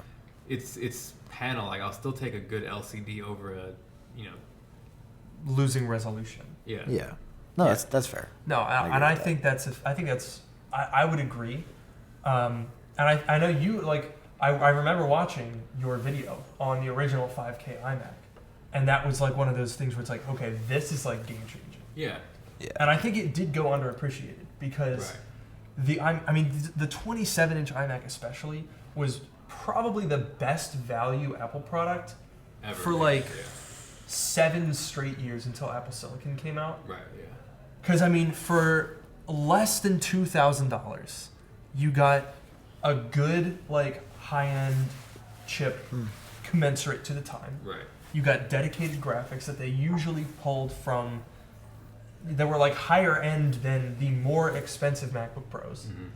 it's panel. Like I'll still take a good LCD over a, losing resolution. yeah. Yeah. No, that's fair. No, agree and I with that. think I would agree. And I know you, I remember watching your video on the original 5K iMac. And that was like one of those things where it's like, okay, this is like game changing. Yeah. And I think it did go underappreciated because Right. the 27-inch iMac especially was probably the best value Apple product Ever. for Yeah. 7 straight years until Apple Silicon came out. Right. Yeah. Because, for less than $2,000, you got a good, high-end chip commensurate to the time. Right. You got dedicated graphics that they usually pulled from, that were, higher end than the more expensive MacBook Pros. Mhm.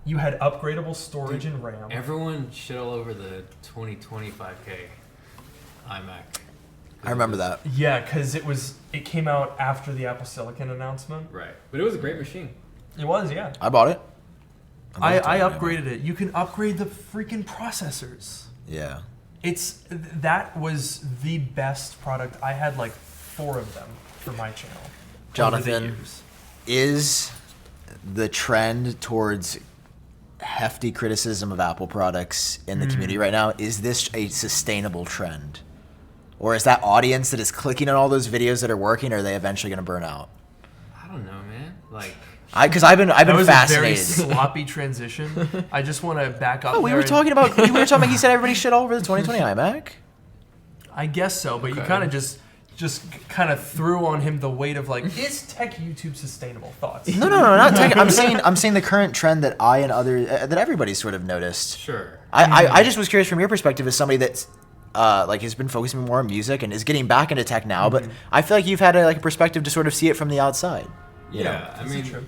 You had upgradable storage Dude, and RAM. Everyone shit all over the 2025K iMac. I remember that. Yeah, because it came out after the Apple Silicon announcement. Right. But it was a great machine. It was, yeah. I bought it. I loved it. upgraded it. You can upgrade the freaking processors. Yeah. That was the best product. I had 4 of them for my channel. over the Jonathan, years. is the trend towards hefty criticism of Apple products in the community right now, is this a sustainable trend? Or is that audience that is clicking on all those videos that are working, are they eventually going to burn out? I don't know, man. Because I've been That was fascinated. a very sloppy transition. I just want to back up. Oh, we there were and- talking about he said everybody shit all over the 2020 iMac. I guess so, but you Okay. kind of just kind of threw on him the weight of is tech YouTube sustainable? Thoughts? No, not tech. I'm saying the current trend that I and others that everybody's sort of noticed. Sure. I just was curious from your perspective as somebody that's has been focusing more on music and is getting back into tech now, but I feel like you've had a perspective to sort of see it from the outside. You know? Yeah, I This is mean,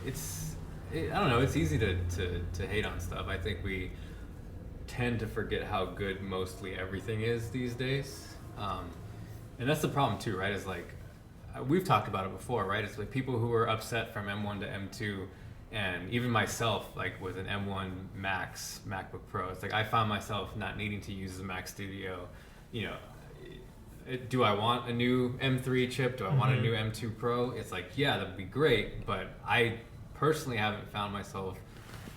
true. I don't know. It's easy to hate on stuff. I think we tend to forget how good mostly everything is these days, and that's the problem too, right? Is we've talked about it before, right? It's people who were upset from M1 to M2, And even myself, like with an M1 Max MacBook Pro, it's like I found myself not needing to use the Mac Studio. You know, do I want a new M3 chip? Do I want a new M2 Pro? It's like, yeah, that'd be great, but I personally haven't found myself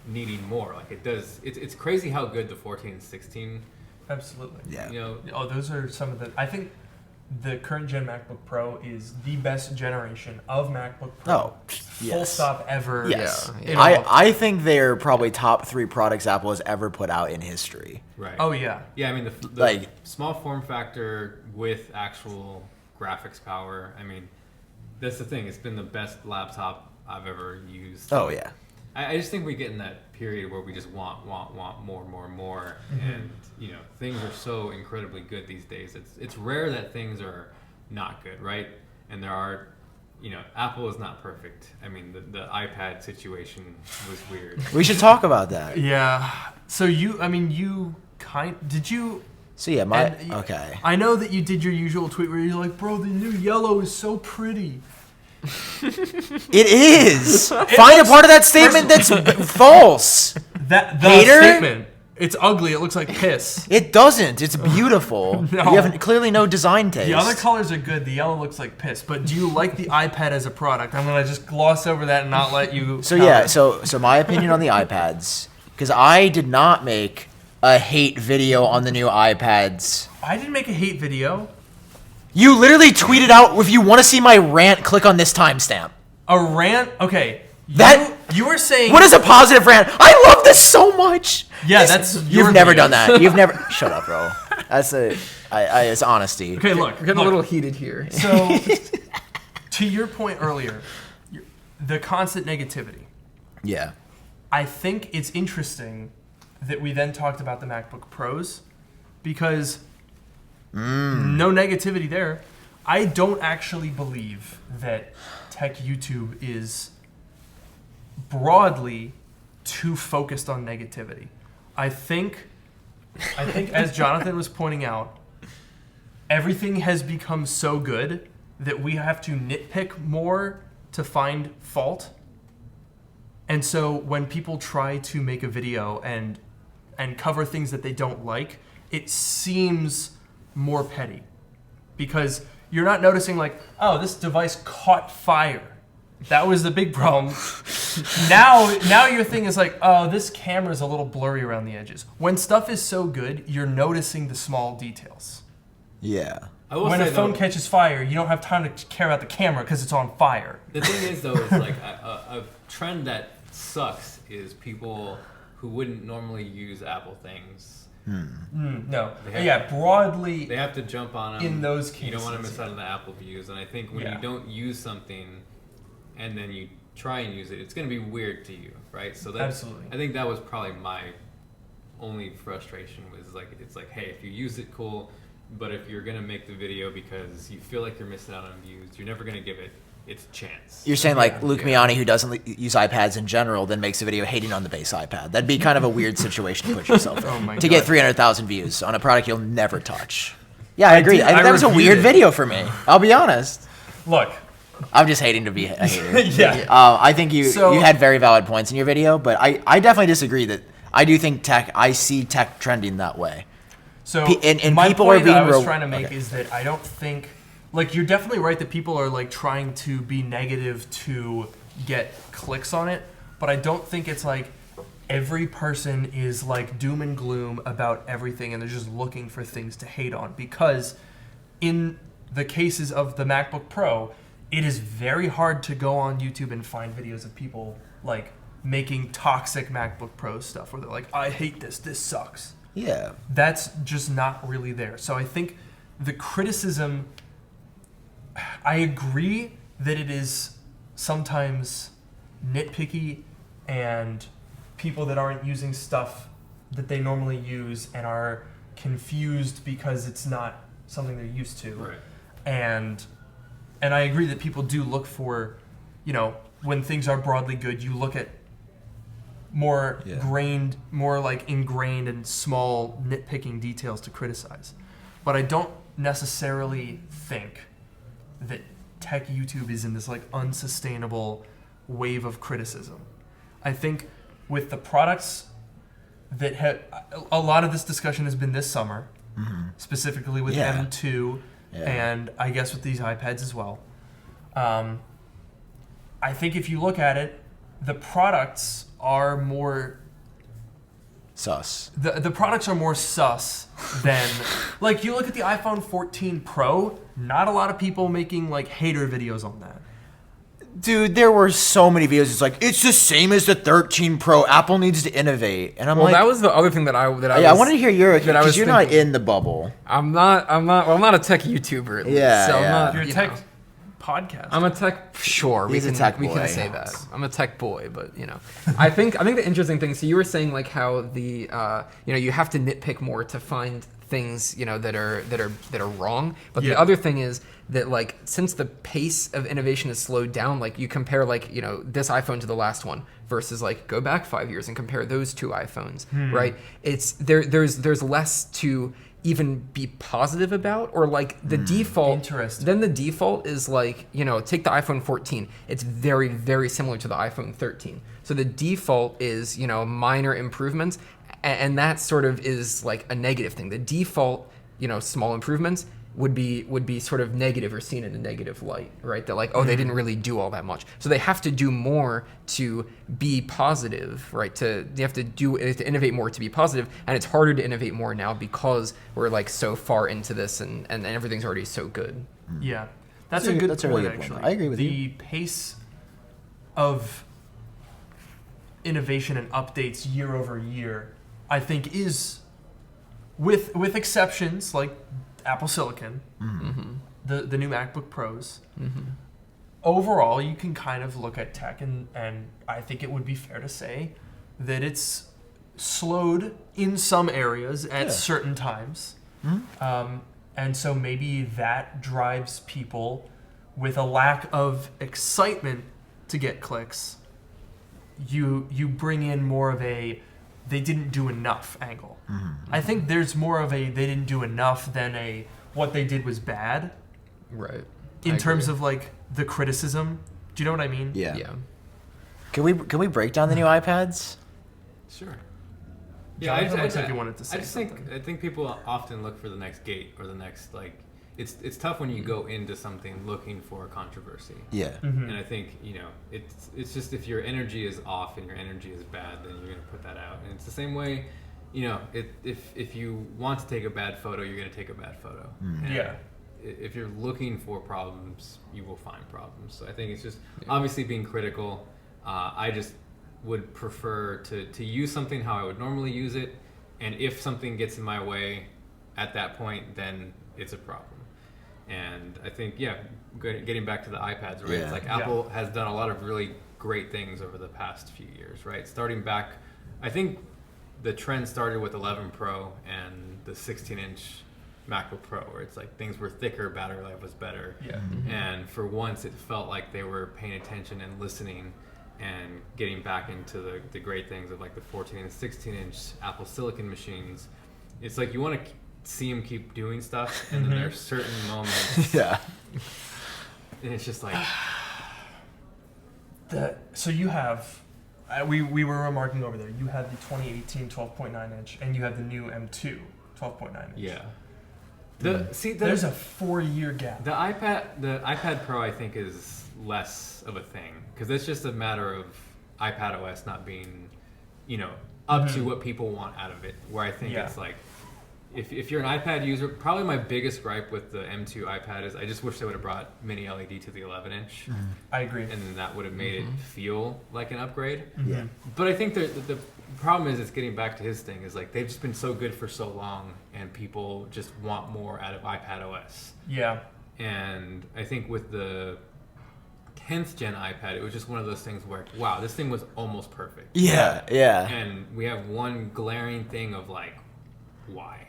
needing more. Like it does, it's crazy how good the 14 and 16. Absolutely. Yeah. You know, Oh, those are some of the. I think the current gen MacBook Pro is the best generation of MacBook Pro. Oh, Full yes. stop ever. Yes. Yeah. in all- I think they're probably top 3 products Apple has ever put out in history. right. Oh yeah. Yeah, I mean the Like- small form factor with actual graphics power. I mean, that's the thing. It's been the best laptop I've ever used. Oh yeah. I just think we get in that period where we just want more, and you know things are so incredibly good these days. It's rare that things are not good, right? And there are, you know, Apple is not perfect. I mean, the iPad situation was weird. We should talk about that. Yeah. So you did you? So yeah, and- okay. I know that you did your usual tweet where you're like, bro, the new yellow is so pretty. It is. Find a part of that statement that's false. The Hater? statement. It's ugly. It looks like piss. It doesn't. It's beautiful. No. You have clearly no design taste. The other colors are good. The yellow looks like piss. But do you like the iPad as a product? I'm gonna just gloss over that and not let you. So yeah, so my opinion on the iPads, because I did not make a hate video on the new iPads. I didn't make a hate video. You literally tweeted out, if you want to see my rant, click on this timestamp. A rant. Okay. That- you were saying. What is a positive rant? I love this so much. Yeah, This- that's your you've never video. done that. You've never. Shut up, bro. That's it's honesty. Okay, look. We're getting look. a little heated here. So, to your point earlier, the constant negativity. Yeah. I think it's interesting that we then talked about the MacBook Pros because no negativity there. I don't actually believe that Tech YouTube is broadly too focused on negativity. I think as Jonathan was pointing out, everything has become so good that we have to nitpick more to find fault. And so when people try to make a video and cover things that they don't like, it seems more petty. Because you're not noticing like, oh, this device caught fire. That was the big problem. Now your thing is like, oh, this camera's a little blurry around the edges. When stuff is so good, you're noticing the small details. Yeah. I will When say a phone though, catches fire, you don't have time to care about the camera because it's on fire. the thing is though, it's like a trend that sucks is people who wouldn't normally use Apple things. No. They have- Yeah, broadly. They have to jump on them. In those you don't want to cases, miss out on the Apple views. And I think when Yeah. you don't use something and then you try and use it, it's going to be weird to you, right? So that's, Absolutely. I think that was probably my only frustration was like, it's like, hey, if you use it, cool. But if you're going to make the video because you feel like you're missing out on views, you're never going to give it its chance. You're saying like Luke Miani, who doesn't use iPads in general, then makes a video hating on the base iPad. That'd be kind of a weird situation to put yourself in. Oh my to get God. 300,000 views on a product you'll never touch. Yeah, I agree. did- I think I that was a reviewed weird it. video for me. I'll be honest. Look. I'm just hating to be a hater. Yeah. I think you had very valid points in your video, but I definitely disagree that I do think I see tech trending that way. So and my people point are that I being was trying to make okay. is that I don't think, like, you're definitely right that people are like trying to be negative to get clicks on it, but I don't think it's like every person is like doom and gloom about everything and they're just looking for things to hate on, because in the cases of the MacBook Pro, it is very hard to go on YouTube and find videos of people like making toxic MacBook Pro stuff where they're like, I hate this sucks. Yeah. That's just not really there. So I think the criticism, I agree that it is sometimes nitpicky and people that aren't using stuff that they normally use and are confused because it's not something they're used to. Right. And I agree that people do look for, you know, when things are broadly good, you look at more more like ingrained and small nitpicking details to criticize. But I don't necessarily think that tech YouTube is in this like unsustainable wave of criticism. I think with the products that have a lot of this discussion has been this summer, specifically with Yeah. M2 Yeah. and I guess with these iPads as well. I think if you look at it, the products are more Sus. the products are more sus than like you look at the iPhone 14 Pro, not a lot of people making like hater videos on that. Dude, there were so many videos. It's like, it's the same as the 13 Pro. Apple needs to innovate. And I'm Well, like, that was the other thing that I I wanted to hear your, that I was because you're not thinking. in the bubble. I'm not a tech YouTuber. At least, Yeah, so yeah. I'm not, You're a you tech know. podcast. I'm a tech. Sure, He's a we can tech we boy. can say that. I'm a tech boy, but I think the interesting thing. So you were saying like how the you have to nitpick more to find things that are wrong. But Yeah. the other thing is that like since the pace of innovation has slowed down, like you compare like this iPhone to the last one versus like go back 5 years and compare those two iPhones, right? It's there's less to even be positive about, or like the default. Interesting. Then the default is like, take the iPhone 14. It's very, very similar to the iPhone 13. So the default is, minor improvements, and that sort of is like a negative thing. The default, small improvements would be sort of negative or seen in a negative light, right? That like, oh, they didn't really do all that much. So they have to do more to be positive, right? They have to innovate more to be positive, and it's harder to innovate more now because we're like so far into this and everything's already so good. Yeah, that's That's a a- good that's a point, really good point. actually. I agree with the you. pace of innovation and updates year over year, I think, is with exceptions like Apple Silicon, the new MacBook Pros. Overall, you can kind of look at tech, and I think it would be fair to say that it's slowed in some areas at certain times. And so maybe that drives people with a lack of excitement to get clicks. You bring in more of a they didn't do enough angle. I think there's more of a they didn't do enough than a what they did was bad Right. in terms of like the criticism. Do you know what I mean? Yeah. Yeah. Can we break down the new iPads? Sure. Jonathan looks like you wanted to say I just something. think people often look for the next gate or the next like. It's tough when you go into something looking for a controversy. Yeah. Mm-hmm. And I think it's just if your energy is off and your energy is bad, then you're gonna put that out. And it's the same way, if you want to take a bad photo, you're gonna take a bad photo. And Yeah. If you're looking for problems, you will find problems. So I think it's just obviously being critical. I just would prefer to use something how I would normally use it, and if something gets in my way at that point, then it's a problem. And I think, getting back to the iPads, right? Yeah. It's like Apple has done a lot of really great things over the past few years, right? Starting back, I think the trend started with 11 Pro and the 16-inch MacBook Pro, where it's like things were thicker, battery life was better. Yeah. And for once, it felt like they were paying attention and listening and getting back into the great things of like the 14 and 16-inch Apple Silicon machines. It's like you want to see them keep doing stuff, and then there's certain moments, Yeah. and it's just like, So you have, we were remarking over there, you have the 2018 12.9 inch, and you have the new M2 12.9 inch. yeah. There's a 4-year gap. The iPad Pro, I think, is less of a thing because it's just a matter of iPad OS not being, up to what people want out of it. Where I think it's like, if you're an iPad user, probably my biggest gripe with the M2 iPad is I just wish they would have brought mini LED to the 11-inch, I agree. and then that would have made it feel like an upgrade. Yeah. But I think the problem is, it's getting back to his thing, is like they've just been so good for so long, and people just want more out of iPad OS. Yeah. And I think with the 10th gen iPad, it was just one of those things where, wow, this thing was almost perfect. Yeah. Yeah. And we have one glaring thing of like, why?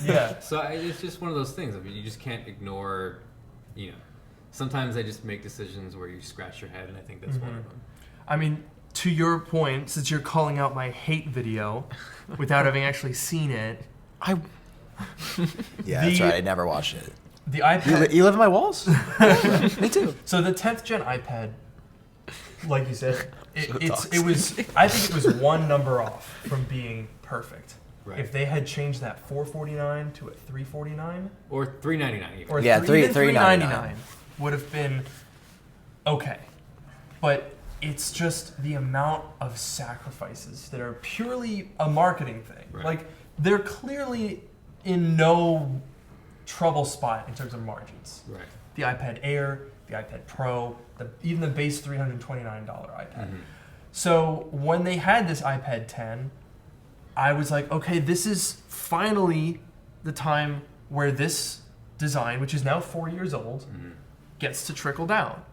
Yeah. So it's just one of those things. I mean, you just can't ignore, sometimes they just make decisions where you scratch your head, and I think that's one of them. I mean, to your point, since you're calling out my hate video without having actually seen it, Yeah, that's The- right. I never watched it. the iPad. You live in my walls? Me too. So the 10th gen iPad like you said, So it was. I think it was one number off from being perfect. Right. If they had changed that 449 to a 349, Or $3.99 even. or Yeah, even $3.99 $3.99 would have been okay. But it's just the amount of sacrifices that are purely a marketing thing. Right. Like, they're clearly in no trouble spot in terms of margins. Right. The iPad Air, the iPad Pro, even the base $329 iPad. So when they had this iPad 10, I was like, okay, this is finally the time where this design, which is now 4 years old, gets to trickle down.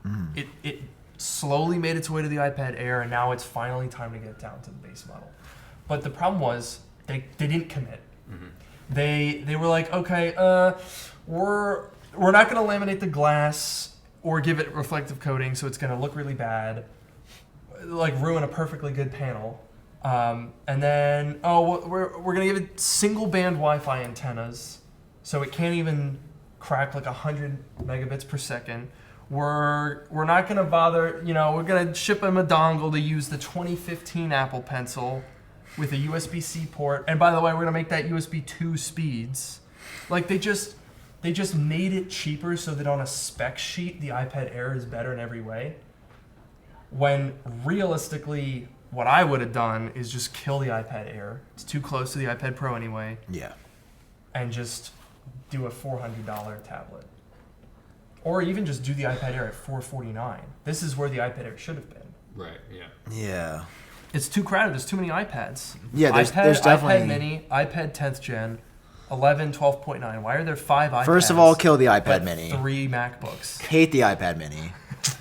It slowly made its way to the iPad Air, and now it's finally time to get down to the base model. But the problem was they didn't commit. They were like, okay, we're not going to laminate the glass or give it reflective coating, so it's going to look really bad, like ruin a perfectly good panel. And then, we're going to give it single band Wi-Fi antennas, so it can't even crack like 100 megabits per second. We're not going to bother, we're going to ship them a dongle to use the 2015 Apple Pencil with a USB-C port. And by the way, we're going to make that USB 2 speeds. Like, they just made it cheaper so that on a spec sheet, the iPad Air is better in every way. When realistically, what I would have done is just kill the iPad Air. It's too close to the iPad Pro anyway. Yeah. And just do a $400 tablet. Or even just do the iPad Air at $449. This is where the iPad Air should have been. Right, yeah. Yeah. It's too crowded. There's too many iPads. Yeah, there's iPad definitely... iPad Mini, iPad 10th Gen, 11, 12.9. Why are there 5 iPads? First of all, kill the iPad but Mini. 3 MacBooks. Hate the iPad Mini.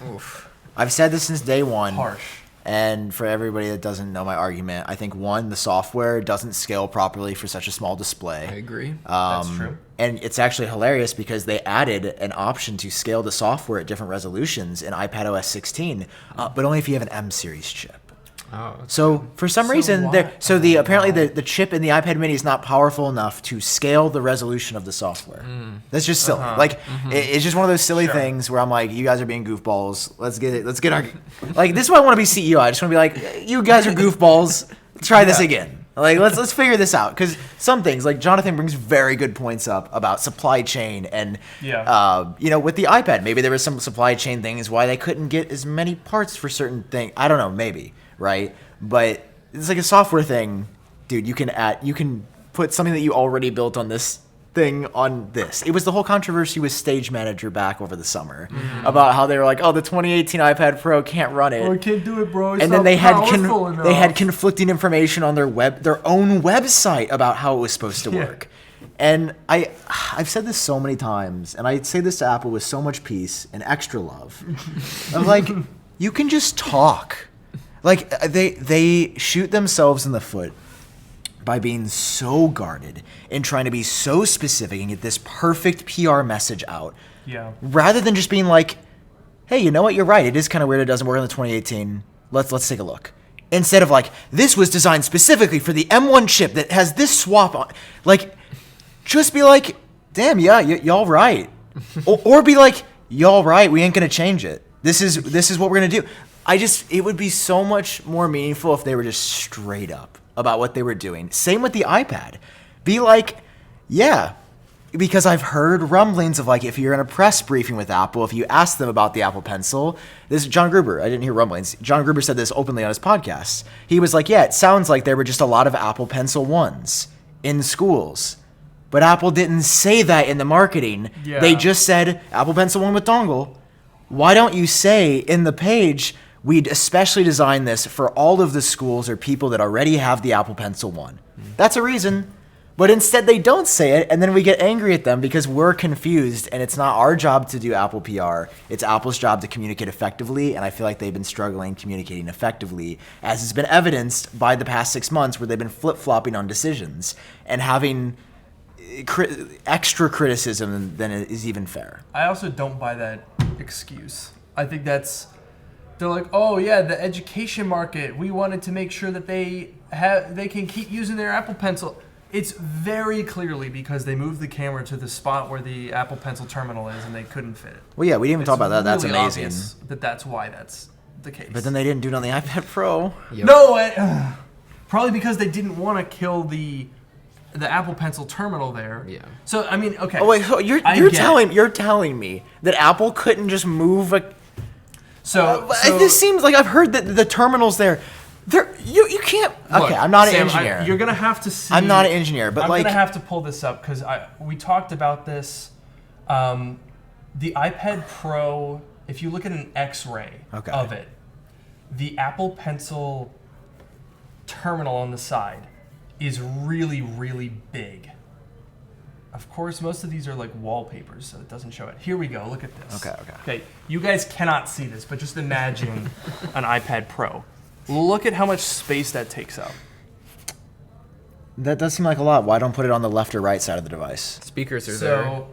Oof. I've said this since day one. Harsh. And for everybody that doesn't know my argument, I think one, the software doesn't scale properly for such a small display. I agree. That's true. And it's actually hilarious because they added an option to scale the software at different resolutions in iPadOS 16, but only if you have an M series chip. Oh, So for some So reason, why- apparently the chip in the iPad Mini is not powerful enough to scale the resolution of the software. That's just silly. It's just one of those silly Sure. things where I'm like, you guys are being goofballs. Let's get our like. This is why I want to be CEO. I just want to be like, you guys are goofballs. Try this again. Like let's figure this out because some things like Jonathan brings very good points up about supply chain and with the iPad maybe there was some supply chain things why they couldn't get as many parts for certain things. I don't know, maybe. Right, but it's like a software thing, dude. You can put something that you already built on this thing on this. It was the whole controversy with Stage Manager back over the summer about how they were like, oh, the 2018 iPad Pro can't run it. Oh, I can't do it, bro. It's And then not they had powerful they had enough. conflicting information on their own website about how it was supposed to work. And I've said this so many times, and I say this to Apple with so much peace and extra love. I'm like, you can just talk. Like they shoot themselves in the foot by being so guarded and trying to be so specific and get this perfect PR message out. Yeah. Rather than just being like, hey, you know what? You're right. It is kind of weird. It doesn't work on the 2018. Let's take a look. Instead of like, this was designed specifically for the M1 chip that has this swap on. Like, just be like, damn, yeah, y'all right. or be like, y'all right. We ain't gonna change it. This is what we're gonna do. It would be so much more meaningful if they were just straight up about what they were doing. Same with the iPad. Be like, yeah, because I've heard rumblings of like, if you're in a press briefing with Apple, if you ask them about the Apple Pencil, this is John Gruber. I didn't hear rumblings. John Gruber said this openly on his podcast. He was like, yeah, it sounds like there were just a lot of Apple Pencil 1s in schools. But Apple didn't say that in the marketing. Yeah. They just said Apple Pencil 1 with dongle. Why don't you say in the page, we'd especially design this for all of the schools or people that already have the Apple Pencil 1. That's a reason. But instead they don't say it, and then we get angry at them because we're confused, and it's not our job to do Apple PR. It's Apple's job to communicate effectively, and I feel like they've been struggling communicating effectively, as has been evidenced by the past 6 months where they've been flip-flopping on decisions and having extra criticism than is even fair. I also don't buy that excuse. I think they're like, oh yeah, the education market. We wanted to make sure that they can keep using their Apple Pencil. It's very clearly because they moved the camera to the spot where the Apple Pencil terminal is, and they couldn't fit it. Well, yeah, we didn't even talk about that. That's really amazing. obvious that's why the case. But then they didn't do it on the iPad Pro. Yep. No, probably because they didn't want to kill the Apple Pencil terminal there. Yeah. So I mean, okay. Oh wait, so you're telling me that Apple couldn't just move a. So This seems like I've heard that the terminals there. You can't. Look, Okay, I'm not Sam, an engineer. you're gonna have to see. I'm not an engineer, but I'm like gonna have to pull this up because we talked about this. The iPad Pro, if you look at an X-ray Okay. of it, the Apple Pencil terminal on the side is really, really big. Of course, most of these are like wallpapers, so it doesn't show it. Here we go. Look at this. Okay. You guys cannot see this, but just imagine an iPad Pro. Look at how much space that takes up. that does seem like a lot. Why don't put it on the left or right side of the device? Speakers are there. So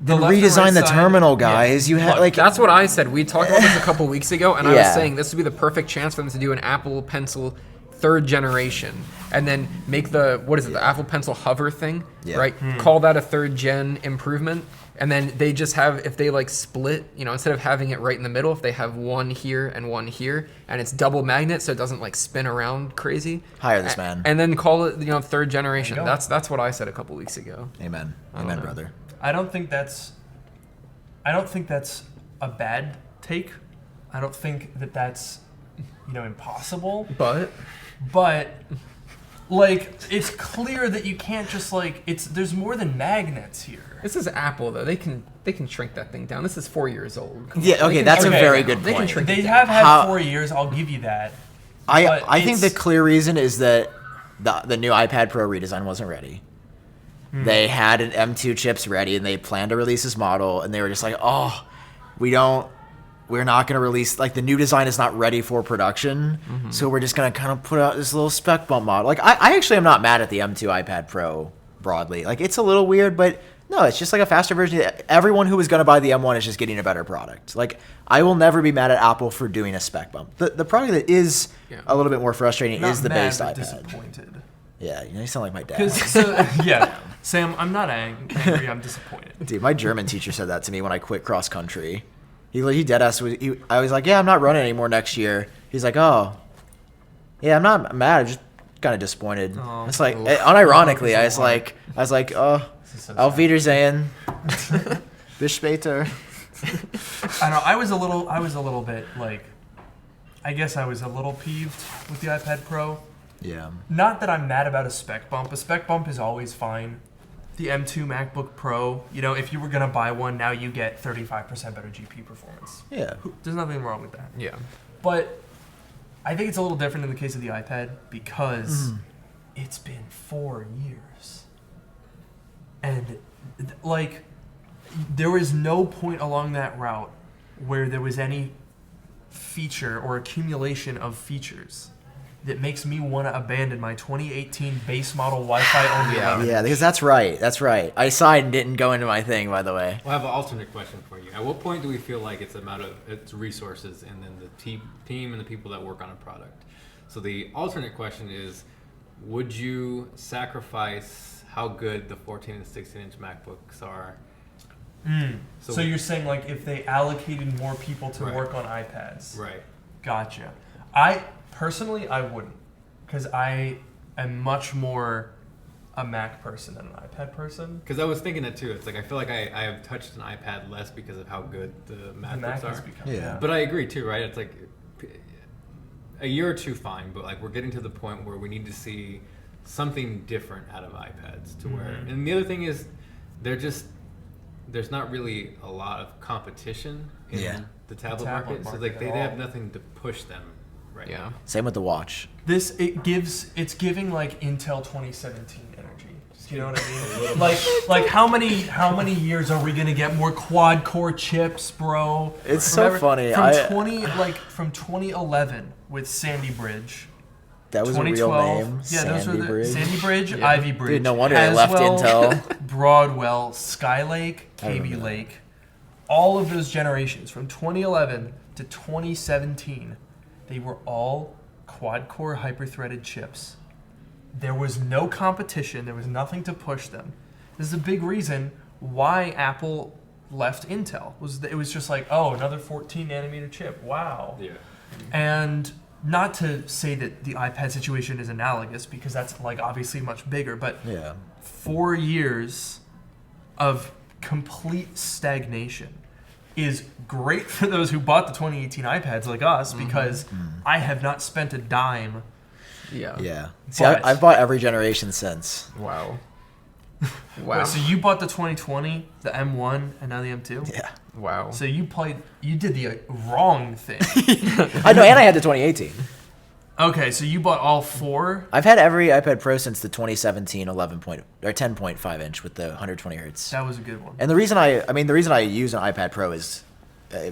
Then left and redesign right the side- terminal, guys. You had Look, like That's what I said. We talked about this a couple weeks ago, and I was Yeah. saying this would be the perfect chance for them to do an Apple Pencil 3rd generation, and then make the Apple Pencil hover thing, Yeah. right? Call that a 3rd gen improvement, and then they just have, if they like split, instead of having it right in the middle, if they have one here and one here, and it's double magnet, so it doesn't like spin around crazy. Hire this man. And then call it 3rd generation. There you go. That's what I said a couple weeks ago. Amen, don't know. brother. I don't think that's a bad take. I don't think that that's impossible. But But like it's clear that you can't just there's more than magnets here. this is Apple though. They can shrink that thing down. This is 4 years old. Come on. Yeah, They okay, can that's a shrink it very down. good They can point. shrink They it down. have had How- 4 years, I'll give you that. But I think the it's- clear reason is that the new iPad Pro redesign wasn't ready. They had an M2 chips ready, and they planned to release this model, and they were just like, "Oh, we're not going to release the new design is not ready for production, so we're just going to kind of put out this little spec bump model." Like, I actually am not mad at the M2 iPad Pro broadly. Like, it's a little weird, but no, it's just like a faster version. Everyone who was going to buy the M1 is just getting a better product. Like, I will never be mad at Apple for doing a spec bump. The product that is a little bit more frustrating Not is the mad, base but iPad. disappointed. Yeah, you sound like my dad. 'Cause, Sam, I'm not angry. I'm disappointed. Dude, my German teacher said that to me when I quit cross country. He dead ass. I was like, "Yeah, I'm not running anymore next year." He's like, "Oh, yeah, I'm not mad. I'm just kind of disappointed." Oh, it's like, oof. unironically, Oh, I was like, "Oh, This is so auf sad. Wiedersehen, bis später." I know. I was a little bit I guess I was a little peeved with the iPad Pro. Yeah, Not that I'm mad about a spec bump. A spec bump is always fine. The M2 MacBook Pro, if you were gonna buy one, now you get 35% better GPU performance. yeah. There's nothing wrong with that. Yeah. But I think it's a little different in the case of the iPad because it's been 4 years. And there was no point along that route where there was any feature or accumulation of features that makes me want to abandon my 2018 base model Wi-Fi only. Yeah. 11. Yeah, because that's right. That's right. I sighed and didn't go into my thing, by the way. Well, I have an alternate question for you. At what point do we feel like it's a matter of its resources and then the team and the people that work on a product? So the alternate question is, would you sacrifice how good the 14 and 16-inch MacBooks are? So you're saying if they allocated more people to Right. work on iPads? Right. Gotcha. Personally, I wouldn't, because I am much more a Mac person than an iPad person. Because I was thinking it too. It's like I feel like I have touched an iPad less because of how good the The MacBooks Mac are. has become. Yeah. But I agree too, right? It's like a year or two, fine, but we're getting to the point where we need to see something different out of iPads to where. And the other thing is, there's not really a lot of competition in Yeah. the tablet tablet market, so market they at have all. nothing to push them right Yeah. now. Same with the watch. It's giving Intel 2017 energy. You know what I mean? how many years are we gonna get more quad core chips, bro? It's so funny. From 2011 with Sandy Bridge. That was a real 2012. name. Yeah, those were Sandy the Bridge. Sandy Bridge, Yeah. Ivy Bridge. Dude, no wonder they left Haswell, Intel. Broadwell, Skylake, I remember KB that. Lake. All of those generations from 2011 to 2017, they were all quad-core hyper-threaded chips. There was no competition. There was nothing to push them. This is a big reason why Apple left Intel. It was just like, oh, another 14 nanometer chip. Wow. Yeah. And not to say that the iPad situation is analogous, because that's like obviously much bigger, but Yeah. 4 years of complete stagnation is great for those who bought the 2018 iPads like us, because I have not spent a dime. Yeah. Yeah. See, But- I've bought every generation since. Wow. Wait, Wow. so you bought the 2020, the M1, and now the M2? Yeah. Wow. So you did the wrong thing. I know, and I had the 2018. Okay, so you bought all 4? I've had every iPad Pro since the 2017 10.5 inch with the 120 hertz. That was a good one. And the reason I use an iPad Pro is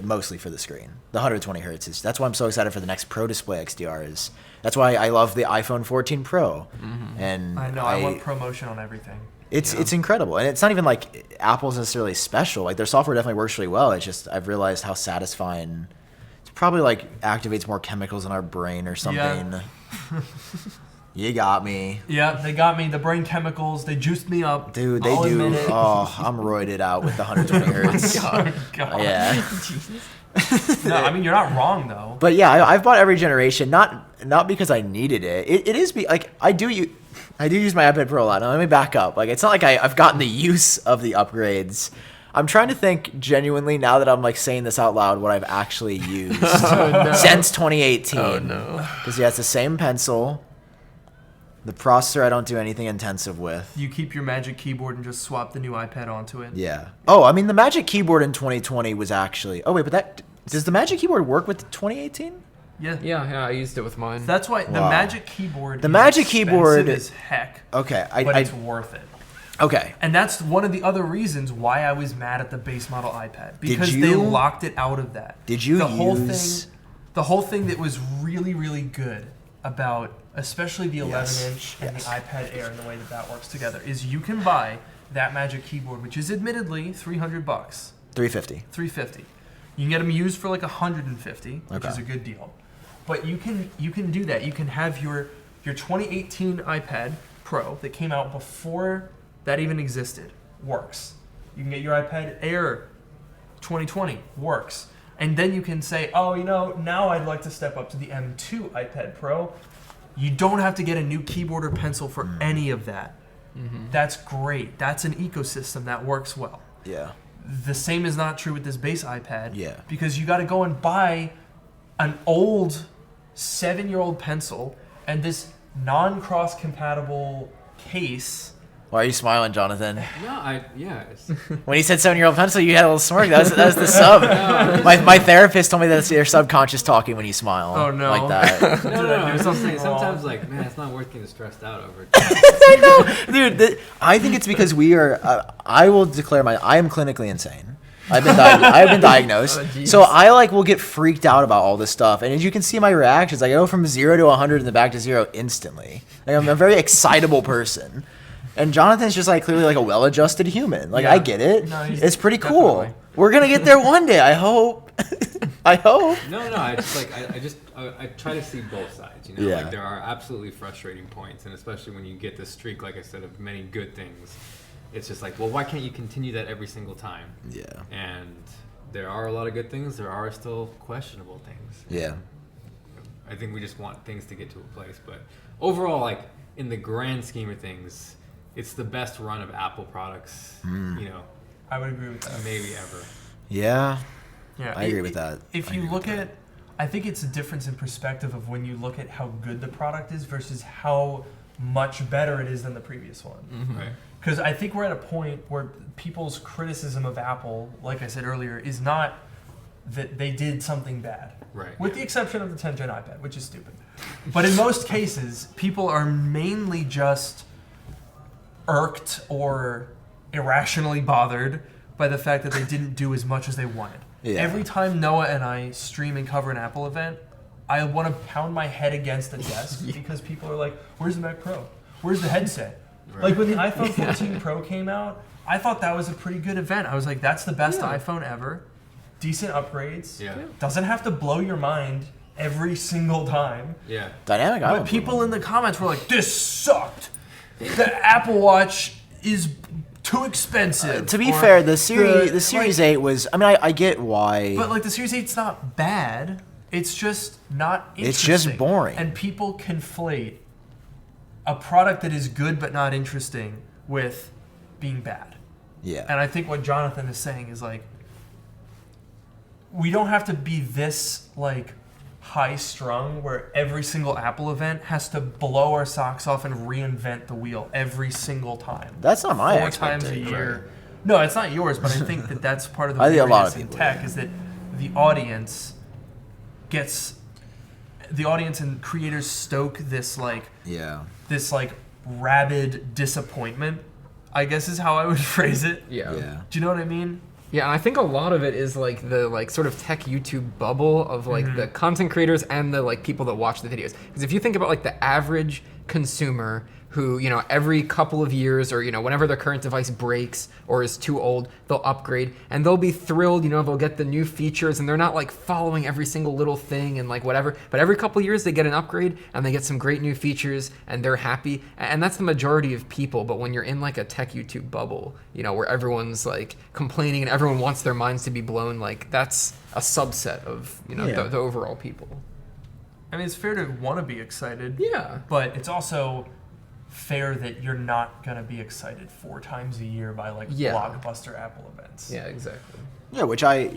mostly for the screen. The 120 hertz is that's why I'm so excited for the next Pro Display XDR. Is that's why I love the iPhone 14 Pro. And I know, I want promotion on everything. it's incredible, and it's not even like Apple's necessarily special. Like their software definitely works really well. It's just I've realized how satisfying. It's probably like activates more chemicals in our brain or something. Yeah. You got me. Yeah, they got me. The brain chemicals, they juiced me up. Dude, they I'll do. admit it. Oh, I'm roided out with the 120 hertz. Oh, God. Yeah. No, I mean, you're not wrong, though. But yeah, I've bought every generation, not because I needed it. It is like I do use my iPad Pro a lot. Now let me back up. Like it's not like I've gotten the use of the upgrades. I'm trying to think genuinely now that I'm like saying this out loud what I've actually used since 2018. Oh no. Because yeah, it's the same pencil. The processor I don't do anything intensive with. You keep your Magic Keyboard and just swap the new iPad onto it. Yeah. Oh, I mean the Magic Keyboard in 2020 was actually. Oh wait, but does the Magic Keyboard work with 2018? Yeah. Yeah, I used it with mine. That's why the Wow. Magic Keyboard. The is Magic expensive Keyboard- as heck, Okay, but it's worth it. okay. And that's one of the other reasons why I was mad at the base model iPad, because they you- locked it out of that. Did you the whole use- thing? The whole thing that was really, really good about, especially the 11-inch and the iPad Air and the way that works together, is you can buy that Magic Keyboard, which is admittedly $300, 350. $350. You can get them used for like $150, which Okay. is a good deal. But you can do that. You can have your 2018 iPad Pro that came out before that even existed. Works. You can get your iPad Air 2020. Works. And then you can say, oh, now I'd like to step up to the M2 iPad Pro. You don't have to get a new keyboard or pencil for any of that. That's great. That's an ecosystem that works well. Yeah. The same is not true with this base iPad. Yeah. Because you got to go and buy an old 7-year-old pencil and this non-cross compatible case. Why are you smiling, Jonathan? No, yes. When he said 7-year-old pencil, you had a little smirk. That was the sub. My therapist told me that's your subconscious talking when you smile. Oh, no. Like that. No, Did I do I'm just something saying, sometimes wrong? like, man, it's not worth getting stressed out over. I know, dude. I think it's because we are. I will declare I am clinically insane. I've been diagnosed, Oh, jeez. so I will get freaked out about all this stuff. And as you can see, my reactions, I go from 0 to 100 and then back to 0 instantly. Like, I'm a very excitable person, and Jonathan's just clearly a well-adjusted human. Yeah. I get it. No, he's It's pretty cool. definitely. We're gonna get there one day. I hope. I hope. No, I just I try to see both sides. Yeah. Like there are absolutely frustrating points, and especially when you get this streak, like I said, of many good things. It's just like, well, why can't you continue that every single time? Yeah. And there are a lot of good things. There are still questionable things. Yeah. I think we just want things to get to a place. But overall, in the grand scheme of things, it's the best run of Apple products, I would agree with that. maybe ever. Yeah. Yeah, I agree with that. If I you agree look with at, I think it's a difference in perspective of when you look at how good the product is versus how much better it is than the previous one. Right. Because I think we're at a point where people's criticism of Apple, like I said earlier, is not that they did something bad. Right. With the exception of the 10th gen iPad, which is stupid. But in most cases, people are mainly just irked or irrationally bothered by the fact that they didn't do as much as they wanted. Yeah. Every time Noah and I stream and cover an Apple event, I want to pound my head against the desk because people are like, where's the Mac Pro? Where's the headset? Right. Like when the iPhone 14 Pro came out, I thought that was a pretty good event. I was like, that's the best iPhone ever. Decent upgrades. Yeah. Doesn't have to blow your mind every single time. Yeah. Dynamic But people in the comments were like, this sucked. The Apple Watch is 2 too expensive. To be or fair, the Series like, 8 was. I mean, I get why. But like the Series 8's not bad. It's just not interesting. It's just boring. And people conflate a product that is good but not interesting with being bad. Yeah. And I think what Jonathan is saying is like, we don't have to be this like high strung where every single Apple event has to blow our socks off and reinvent the wheel every single time. That's not my 4 times a expectation. year. No, it's not yours, but I think that that's part of the I think a lot of weirdness in people, tech yeah. is that the audience and creators stoke this like rabid disappointment, I guess is how I would phrase it. Yeah. Yeah. Do you know what I mean? Yeah, and I think a lot of it is like the like sort of tech YouTube bubble of like the content creators and the like people that watch the videos. Because if you think about like the average consumer who, you know, every couple of years or, you know, whenever their current device breaks or is too old, they'll upgrade and they'll be thrilled, you know, they'll get the new features and they're not like following every single little thing and like whatever. But every couple of years they get an upgrade and they get some great new features and they're happy. And that's the majority of people. But when you're in like a tech YouTube bubble, you know, where everyone's like complaining and everyone wants their minds to be blown, like that's a subset of, you know, Yeah. the overall people. I mean, it's fair to want to be excited. Yeah. But it's also fair that you're not going to be excited 4 times a year by like Yeah. blockbuster Apple events. Yeah, exactly. Yeah, which I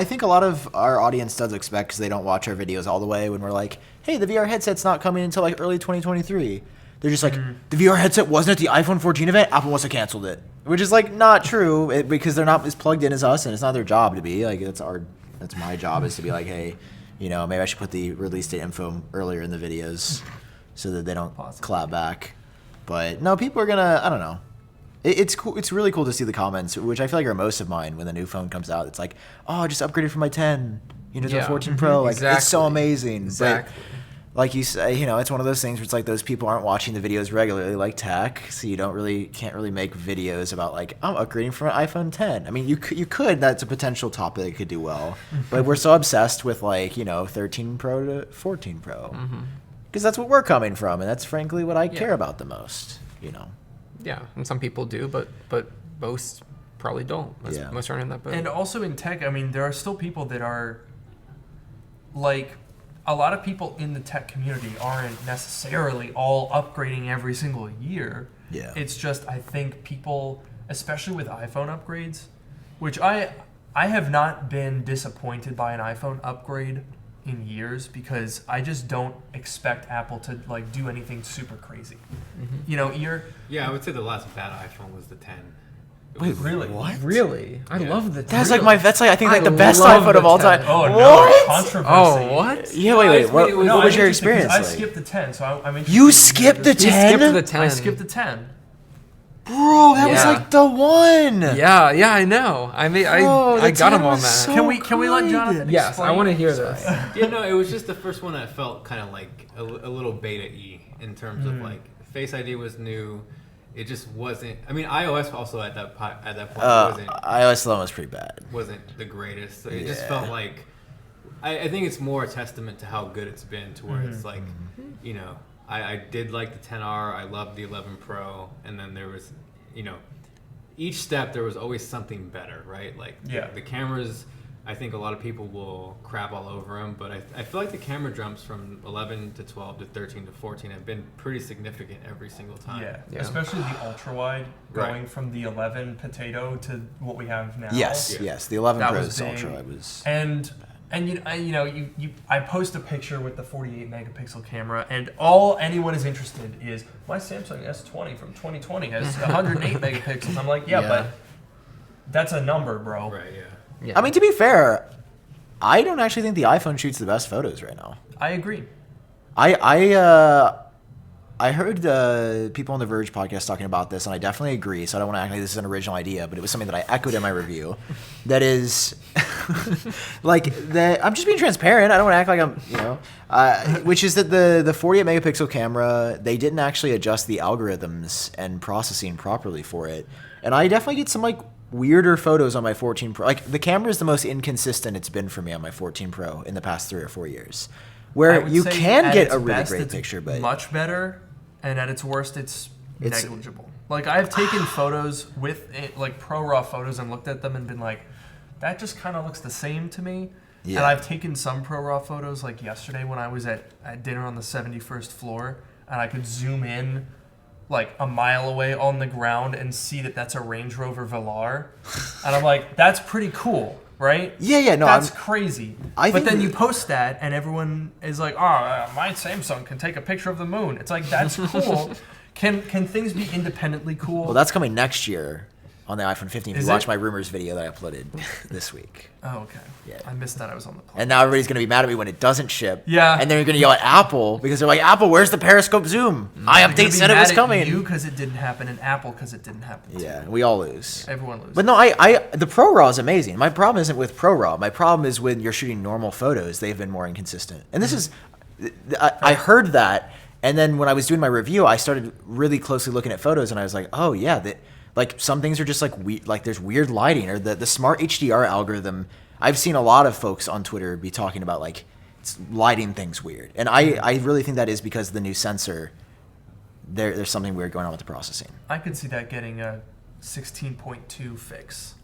think a lot of our audience does expect because they don't watch our videos all the way when we're like, hey, the VR headset's not coming until like early 2023. They're just like, the VR headset wasn't at the iPhone 14 event, Apple must have canceled it. Which is like not true because they're not as plugged in as us and it's not their job to be. Like that's my job is to be like, hey, you know, maybe I should put the release date info earlier in the videos so that they don't clap back. But no, people are gonna, I don't know. It's cool. It's really cool to see the comments, which I feel like are most of mine when the new phone comes out. It's like, oh, I just upgraded from my 10, you know, to Yeah. a 14 Pro. Like, it's so Exactly. amazing. Exactly. But like you say, you know, it's one of those things where it's like those people aren't watching the videos regularly, like tech, so you can't really make videos about like, I'm upgrading from an iPhone 10. I mean, you could. That's a potential topic that could do well. But we're so obsessed with like, you know, 13 Pro to 14 Pro. Because that's what we're coming from, and that's frankly what I care about the most, you know. Yeah, and some people do, but most probably don't. Yeah. Most aren't in that boat. And also in tech, I mean, there are still people that are like, a lot of people in the tech community aren't necessarily all upgrading every single year. Yeah. It's just, I think people, especially with iPhone upgrades, which I have not been disappointed by an iPhone upgrade in years because I just don't expect Apple to like do anything super crazy. You know, Yeah, I would say the last bad iPhone was the 10. Wait, really? what? Really? I Yeah. love the That's really? like I think like the best love iPhone the of all 10. time. Oh no, What? controversy. Oh, what? Yeah, wait. It's- What it was- what No, was I'm your interested 'cause experience I like? skipped the 10, so I'm interested. You to hear skipped the this. He 10? skipped the 10. I skipped the 10. Bro, that was Yeah. like the one. Yeah, I know. I mean, Oh, I the got 10 him on was that. so Can we let good. Jonathan Yes, explain? I want to hear this. Yeah, no, it was just the first one that felt kind of like a little beta-y in terms of like Face ID was new. It just wasn't. I mean, iOS also at that point iOS 11 was pretty bad. wasn't the greatest. So it just Yeah. felt like I think it's more a testament to how good it's been to where it's like, you know, I did like the 10R. I loved the 11 Pro, and then there was, you know, each step there was always something better, right? Like Yeah. the cameras. I think a lot of people will crap all over them, but I feel like the camera jumps from 11 to 12 to 13 to 14 have been pretty significant every single time. Yeah, especially the ultra wide going Right. from the 11 potato to what we have now. Yes, Yeah. yes. The 11 That Pro was is big. ultra. It was. And I post a picture with the 48 megapixel camera, and all anyone is interested is my Samsung S20 from 2020 has 108 megapixels. I'm like, Yeah. but that's a number, bro. Right. Yeah. Yeah. I mean, to be fair, I don't actually think the iPhone shoots the best photos right now. I agree. I heard people on the Verge podcast talking about this, and I definitely agree. So I don't want to act like this is an original idea, but it was something that I echoed in my review. That is, like that. I'm just being transparent. I don't want to act like I'm, you know, which is that the 48 megapixel camera, they didn't actually adjust the algorithms and processing properly for it, and I definitely get some like weirder photos on my 14 Pro. Like the camera is the most inconsistent it's been for me on my 14 Pro in the past 3 or 4 years. I Where would you say can at get its a really best, great it's picture, but much better, and at its worst, it's It's- negligible. Like I've taken photos with like pro raw photos and looked at them and been like, that just kind of looks the same to me. Yeah. And I've taken some pro raw photos like yesterday when I was at dinner on the 71st floor and I could zoom in like a mile away on the ground and see that that's a Range Rover Velar. And I'm like, that's pretty cool, right? Yeah, no, That's crazy. I But think then you that- post that and everyone is like, oh, my Samsung can take a picture of the moon. It's like, that's cool. Can things be independently cool? Well, that's coming next year on the iPhone 15. If Is you watch it? my rumors video that I uploaded this week. Oh, okay. Yeah. I missed that I was on the plane. And now everybody's going to be mad at me when it doesn't ship. Yeah. And then you're going to yell at Apple because they're like, Apple, where's the periscope zoom? iUpdate said it was coming. You because it didn't happen, and Apple because it didn't happen. Too. Yeah, we all lose. Everyone loses. But no, the ProRAW is amazing. My problem isn't with ProRAW. My problem is when you're shooting normal photos, they've been more inconsistent. And this is, I heard that, and then when I was doing my review, I started really closely looking at photos, and I was like, oh yeah, like some things are just like there's weird lighting, or the smart HDR algorithm. I've seen a lot of folks on Twitter be talking about like it's lighting things weird, and I really think that is because the new sensor. There's something weird going on with the processing. I could see that getting a 16.2 fix.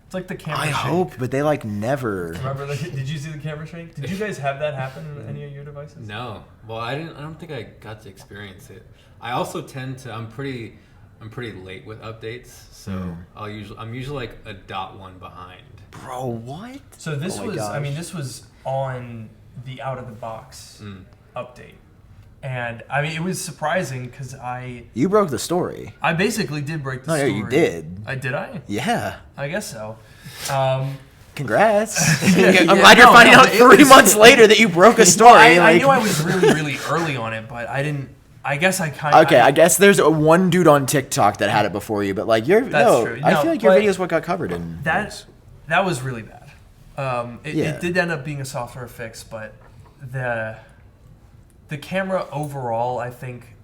It's like the camera. I shake. hope, but they like never. Remember? Did you see the camera shake? Did you guys have that happen in any of your devices? No. Well, I don't think I got to experience it. I also tend to. I'm pretty late with updates, so I'm usually like a .1 behind. Bro, what? So this Oh my was. I gosh. mean, this was on the out of the box update, and I mean it was surprising because You broke the story. I basically did break the No, story. you did. I did. I Yeah. guess so. Congrats. Yeah, I'm glad you're no, finding out it 3 was- months later that you broke a story. I like- knew I was really, really early on it, but I didn't. I guess I kind of. Okay, I guess there's one dude on TikTok that had it before you, but like That's true. I No, feel like your but video is what got covered in that was really bad. Yeah. It did end up being a software fix, but the camera overall, I think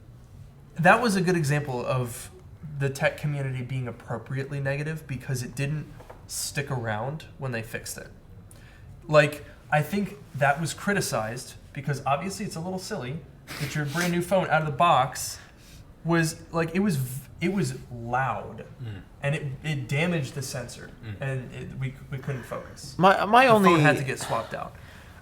that was a good example of the tech community being appropriately negative because it didn't stick around when they fixed it. Like, I think that was criticized because obviously it's a little silly that your brand new phone out of the box was like it was loud and it damaged the sensor and we couldn't focus. My The only phone had to get swapped out,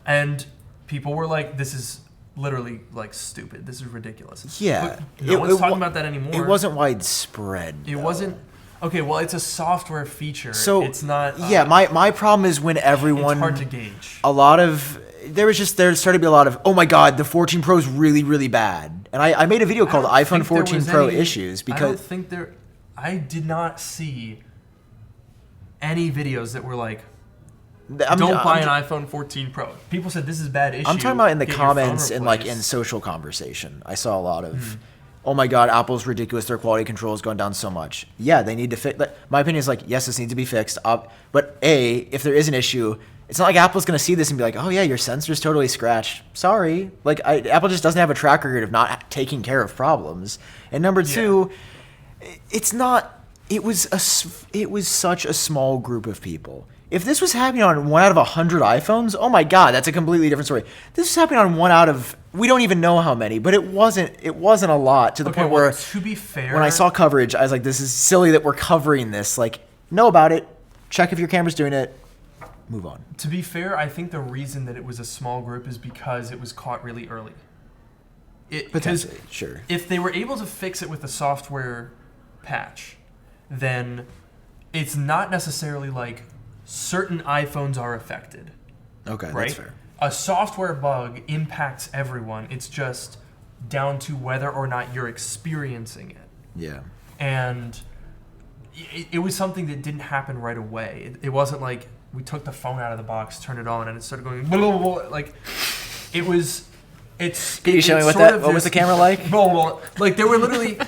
and people were like, "This is literally like stupid. This is ridiculous." Yeah. But no one's talking wa- about that anymore. It wasn't widespread. It though. wasn't. Okay, well, it's a software feature. So it's not. Yeah, my problem is when everyone It's hard to gauge. a lot of there started to be a lot of, oh my god, the 14 Pro is really, really bad. And I made a video called I don't iPhone think there 14 was Pro any- issues I don't because think there. I did not see any videos that were like, "Don't buy an iPhone 14 Pro." People said this is bad issue. I'm talking about in the Get your phone comments and like in replaced. social conversation. I saw a lot of, oh my god, Apple's ridiculous. Their quality control has gone down so much. Yeah, they need to fix. My opinion is like, yes, this needs to be fixed. But if there is an issue, it's not like Apple's going to see this and be like, oh yeah, your sensor's totally scratched. Sorry, like Apple just doesn't have a track record of not taking care of problems. And number two, it's not. It was such a small group of people. If this was happening on 1 out of 100 iPhones, oh my god, that's a completely different story. This was happening on 1 out of, we don't even know how many, but it wasn't a lot to the Okay, point well, where to be fair, when I saw coverage, I was like, this is silly that we're covering this. Like, know about it, check if your camera's doing it, move on. To be fair, I think the reason that it was a small group is because it was caught really early. Because Potentially, sure. if they were able to fix it with a software patch, then it's not necessarily like certain iPhones are affected, Okay, right? that's fair. A software bug impacts everyone. It's just down to whether or not you're experiencing it. Yeah. And it was something that didn't happen right away. It wasn't like we took the phone out of the box, turned it on, and it started going blah, blah, blah, like it was. It's. Can you show me what was the camera like? Blah, blah, blah. Like there were literally.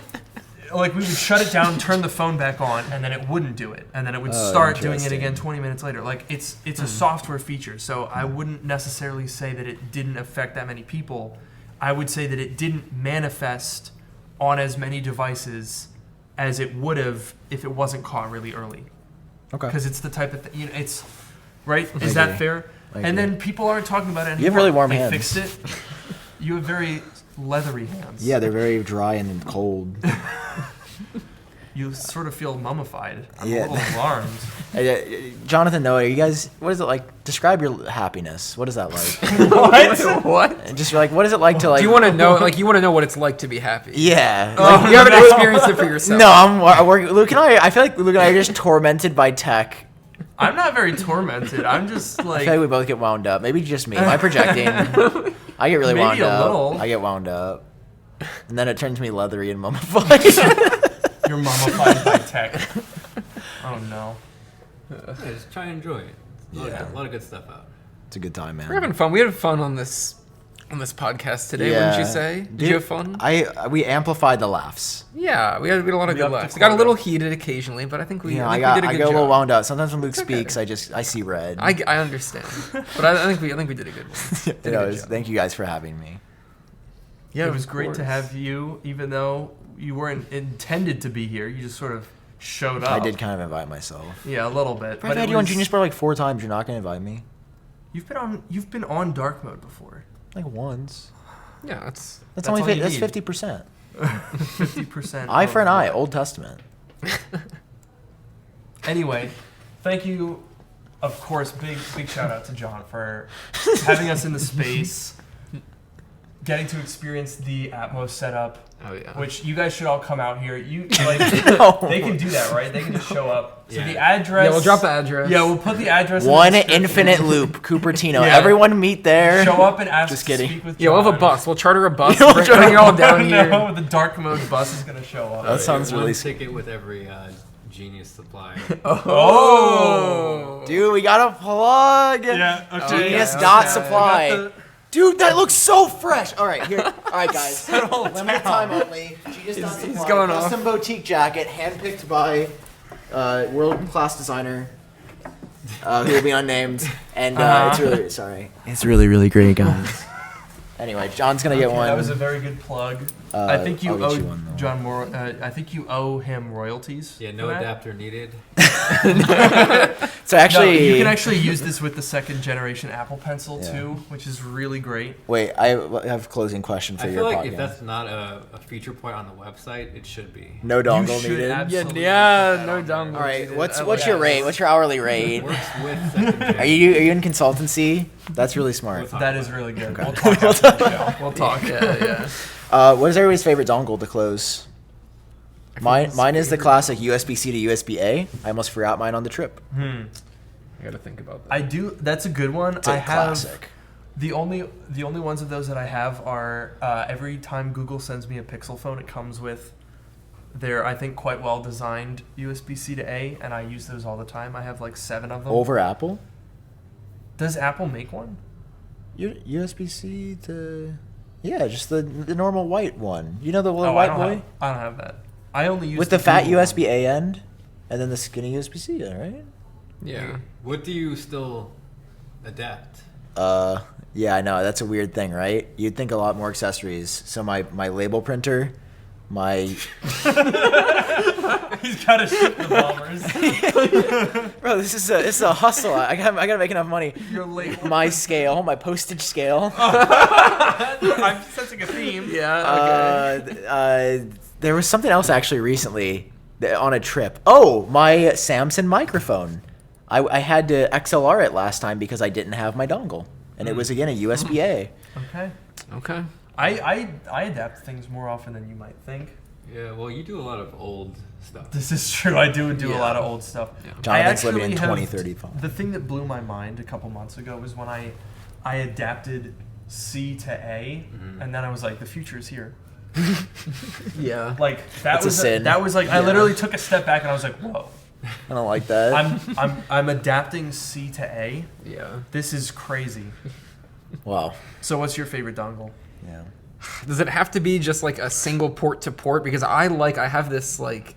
Like we would shut it down, turn the phone back on, and then it wouldn't do it, and then it would start doing it interesting. again 20 minutes later. Like it's a software feature, so I wouldn't necessarily say that it didn't affect that many people. I would say that it didn't manifest on as many devices as it would have if it wasn't caught really early. Okay. Because it's the type of thing, it's right. Is agree. that fair? I And agree. then people aren't talking about it anymore. You have really warm they hands. Fixed it. You have very leathery hands. Yeah, they're very dry and cold. you sort of feel mummified. I'm Yeah. a little alarmed. Jonathan, Noah, you guys, what is it like? Describe your happiness. What is that like? What? What? And just like, what is it like to like? Do you want to know? Like, you want to know what it's like to be happy? Yeah. Like, you haven't experienced it for yourself. No, I'm working. Luke and I feel like Luke and I are just tormented by tech. I'm not very tormented. I'm just I like, feel like we both get wound up. Maybe just me. Am I projecting? I get really Maybe wound a up. little. I get wound up. And then it turns me leathery and mummified. you're mummified by tech. Oh no. Yeah, just try and enjoy it. A lot of good stuff out. It's a good time, man. We're having fun. We had fun on this podcast today, wouldn't you say? Did Dude, you have fun? We amplified the laughs. Yeah, we had a lot of We good upped the laughs. It got a quota. little heated occasionally, but I think we, You know, I I think got we did a I good get a little job. wound up. Sometimes when Luke It's okay. speaks, I see red. I understand, but I think we did a good one. You Did a know, good job. thank you guys for having me. Yeah, It of was great to course. have you, even though you weren't intended to be here. You just sort of showed up. I did kind of invite myself. Yeah, a little bit. I've had you on Genius Bar like 4 times. You're not gonna invite me? You've been on dark mode before. Like once. Yeah, that's That's all only you that's need. 50%. 50%. Eye for an of- eye. Old Testament. Anyway, thank you. Of course, big shout out to John for having us in the space, getting to experience the Atmos setup, oh yeah. which you guys should all come out here. You like No. they can do that, right? They can just show up. So Yeah. the address. Yeah, we'll drop the address. Yeah, we'll put the address. in the One description. infinite loop, Cupertino. Yeah. Everyone meet there. Show up and ask Just to kidding. speak with Yeah, we'll have a John. bus. We'll charter a bus. We'll bring charter you all down No, here. the dark mode bus is gonna show up. That sounds One really ticket with every Genius supply. Oh. Dude, we got a plug. Yeah. Okay. Genius yeah, dot okay. supply. I got the- Dude, that looks so fresh. All right, here. All right, guys. Settle Limited down. time only. Genius dot he's supply. going off. Custom boutique jacket, handpicked by world-class designer who will be unnamed. And it's really sorry. It's really great, guys. Anyway, John's gonna get one. That was a very good plug. I think you I'll get owe you one, though. John more. I think you owe him royalties. Yeah, for no that. adapter needed. So No, actually, you can actually use this with the second generation Apple Pencil Yeah. too, which is really great. wait. I have a closing question for I your feel like podcast. if that's not a feature point on the website, it should be. No You dongle should needed. absolutely Yeah, put that no on there. dongle. All right, needed. what's I what's like your that. rate? What's your hourly rate? Works with second gen. Are you in consultancy? That's really smart. That is really good. We'll talk after the show. We'll talk. Yeah. What is everybody's favorite dongle to close? Mine is the classic USB-C to USB-A. I almost forgot mine on the trip. I gotta think about that. I do. That's a good one. It's a I have classic. the only ones of those that I have are every time Google sends me a Pixel phone, it comes with their I think quite well designed USB-C to A, and I use those all the time. I have like 7 of them. Over Apple? Does Apple make one? USB-C to... Yeah, just the normal white one. You know the little I white don't boy? have, I don't have that. I only use With the fat Google one. USB-A end, and then the skinny USB-C, right? Yeah. What do you still adapt? Yeah, I know. That's a weird thing, right? You'd think a lot more accessories. So my label printer, my... He's got to ship the bombers. Bro, this is a hustle. I gotta make enough money. Your label. My scale, my postage scale. I'm sensing a theme. Yeah. Okay. There was something else actually recently on a trip. Oh, my Samsung microphone. I had to XLR it last time because I didn't have my dongle, and it was again a USB-A. Okay. Okay. I adapt things more often than you might think. Yeah, well, you do a lot of old stuff. This is true. I do a Yeah. lot of old stuff. Yeah. Jonathan's living in actually have- 2035. The thing that blew my mind a couple months ago was when I adapted C to A, and then I was like, the future is here. Yeah. Like that That's a was sin. that was like I Yeah. literally took a step back and I was like, whoa. I don't like that. I'm adapting C to A. Yeah. This is crazy. Wow. So what's your favorite dongle? Yeah. Does it have to be just like a single port to port? Because I have this like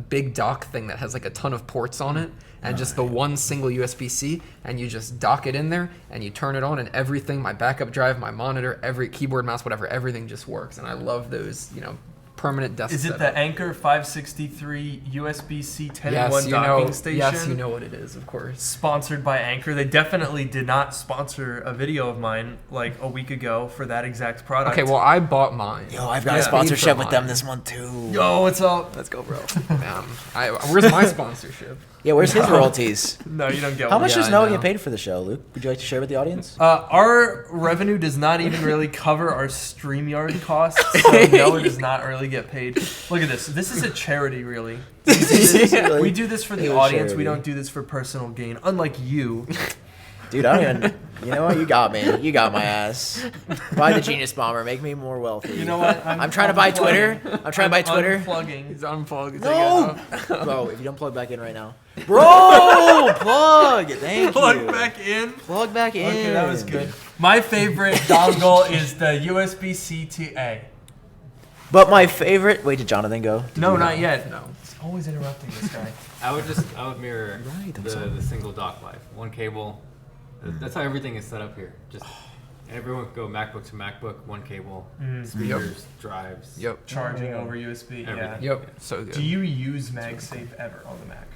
big dock thing that has like a ton of ports on it, and just the one single USB-C, and you just dock it in there, and you turn it on, and everything, my backup drive, my monitor, every keyboard, mouse, whatever, everything just works. And I love those, permanent desk Is it setup. the Anker 563 USB-C 10-in-1 Yes, you docking know. station? Yes, you know what it is, of course. Sponsored by Anker. They definitely did not sponsor a video of mine like a week ago for that exact product. Okay, well, I bought mine. Yo, I've got Yeah. a sponsorship Paid for with them mine. this month too. Yo, what's up? Let's go, bro. Where's my sponsorship? Yeah, where's his royalties? No, you don't get How one. much Yeah, does I Noah know. get paid for the show, Luke? Would you like to share with the audience? Our revenue does not even really cover our StreamYard costs, so Noah does not really get paid. Look at this. This is a charity, really. Really? We do this for the It's a audience. charity. We don't do this for personal gain, unlike you. Dude, I don't even. You know what? You got me. You got my ass. Buy the Genius Bomber. Make me more wealthy. You know what? I'm trying to buy Twitter. unplugging. I'm trying to buy Twitter. Unplugging. He's unplugged. No, bro. If you don't plug back in right now, bro, plug. Thank Plug you. back in. Plug back in. Okay, that was good. My favorite dongle is the USB-C to A. But my favorite. Wait, did Jonathan go? No, not yet. No. He's always interrupting this guy. I would mirror Right, I'm sorry. the single dock life. One cable. That's how everything is set up here. Just everyone could go MacBook to MacBook, one cable, speakers, drives. Yep. Charging over USB. Yeah. Everything. Yep. So good. Do you use MagSafe ever on the Mac?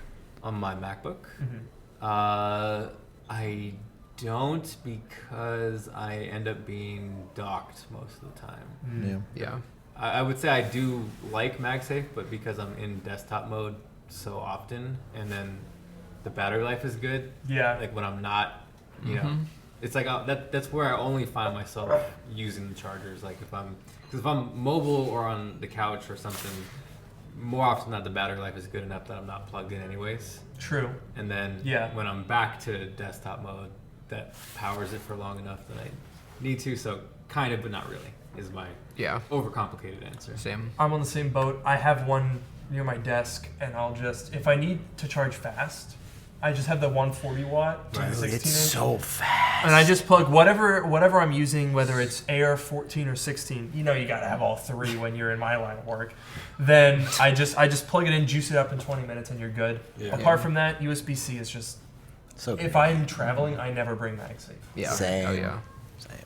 On my MacBook, Mm-hmm. I don't because I end up being docked most of the time. Yeah. Yeah. I would say I do like MagSafe, but because I'm in desktop mode so often, and then the battery life is good. Yeah. Like when I'm not, you know, it's like that's where I only find myself using the chargers. Like because if I'm mobile or on the couch or something, more often than not the battery life is good enough that I'm not plugged in anyways. True. And then Yeah. when I'm back to desktop mode, that powers it for long enough that I need to. So kind of, but not really, is my Yeah. overcomplicated answer. Same. I'm on the same boat. I have one near my desk, and I'll just, if I need to charge fast, I just have the 140 watt to the Right. 16 It's inch. so fast. And I just plug whatever I'm using, whether it's Air 14 or 16. You know, you gotta have all three when you're in my line of work. Then I just plug it in, juice it up in 20 minutes, and you're good. Yeah. Apart from that, USB-C is just. So If I'm traveling, I never bring MagSafe. Yeah. Same. Oh yeah.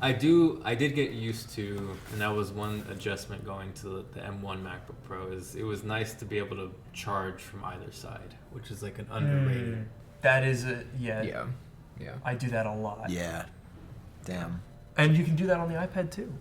I did get used to, and that was one adjustment going to the M1 MacBook Pro, is it was nice to be able to charge from either side, which is like an underrated. That is yeah. Yeah. Yeah. I do that a lot. Yeah. Damn. And you can do that on the iPad too.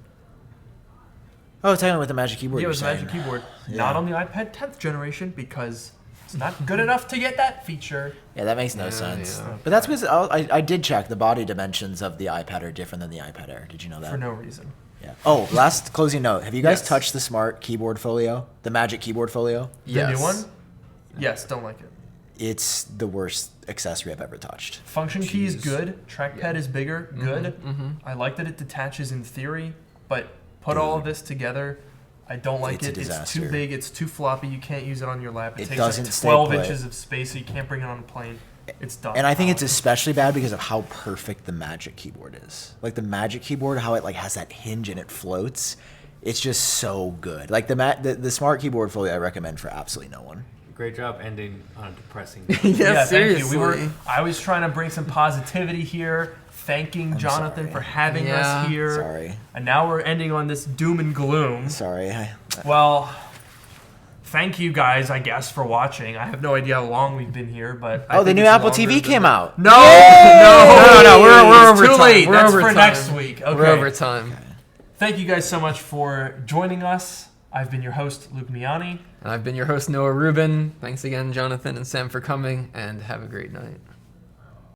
Oh, talking with the Magic Keyboard. Yeah, you're with the Magic saying. Keyboard. Yeah. Not on the iPad 10th generation because it's not good enough to get that feature. Yeah, that makes no Yeah, sense. yeah. But that's because I did check. The body dimensions of the iPad are different than the iPad Air. Did you know that? For no reason. Yeah. Oh, last closing note. Have you guys Yes. touched the Smart Keyboard Folio? The Magic Keyboard Folio? The Yes. new one? Yes, don't like it. It's the worst accessory I've ever touched. Function key is Jeez. good. Trackpad is bigger. Good. I like that it detaches in theory, but put all of this together, I don't like It's a it. It's disaster. too big. It's too floppy. You can't use it on your lap. It, It takes doesn't up stay 12 put. inches of space, so you can't bring it on a plane. It's dumb. And I think it's especially bad because of how perfect the Magic Keyboard is. Like the Magic Keyboard, how it like has that hinge and it floats. It's just so good. Like the Smart Keyboard Folio, I recommend for absolutely no one. Great job ending on a depressing. Yeah, thank you. seriously. I was trying to bring some positivity here, thanking Jonathan sorry. for having Yeah. us here. Sorry. And now we're ending on this doom and gloom. Sorry. Well, thank you guys, I guess, for watching. I have no idea how long we've been here, but I Oh, the think new it's Apple longer TV than came the- out. No, no, We're it's over too time. late. We're That's over for time. next week. Okay. We're over time. Thank you guys so much for joining us. I've been your host, Luke Miani. And I've been your host, Noah Rubin. Thanks again, Jonathan and Sam, for coming, and have a great night.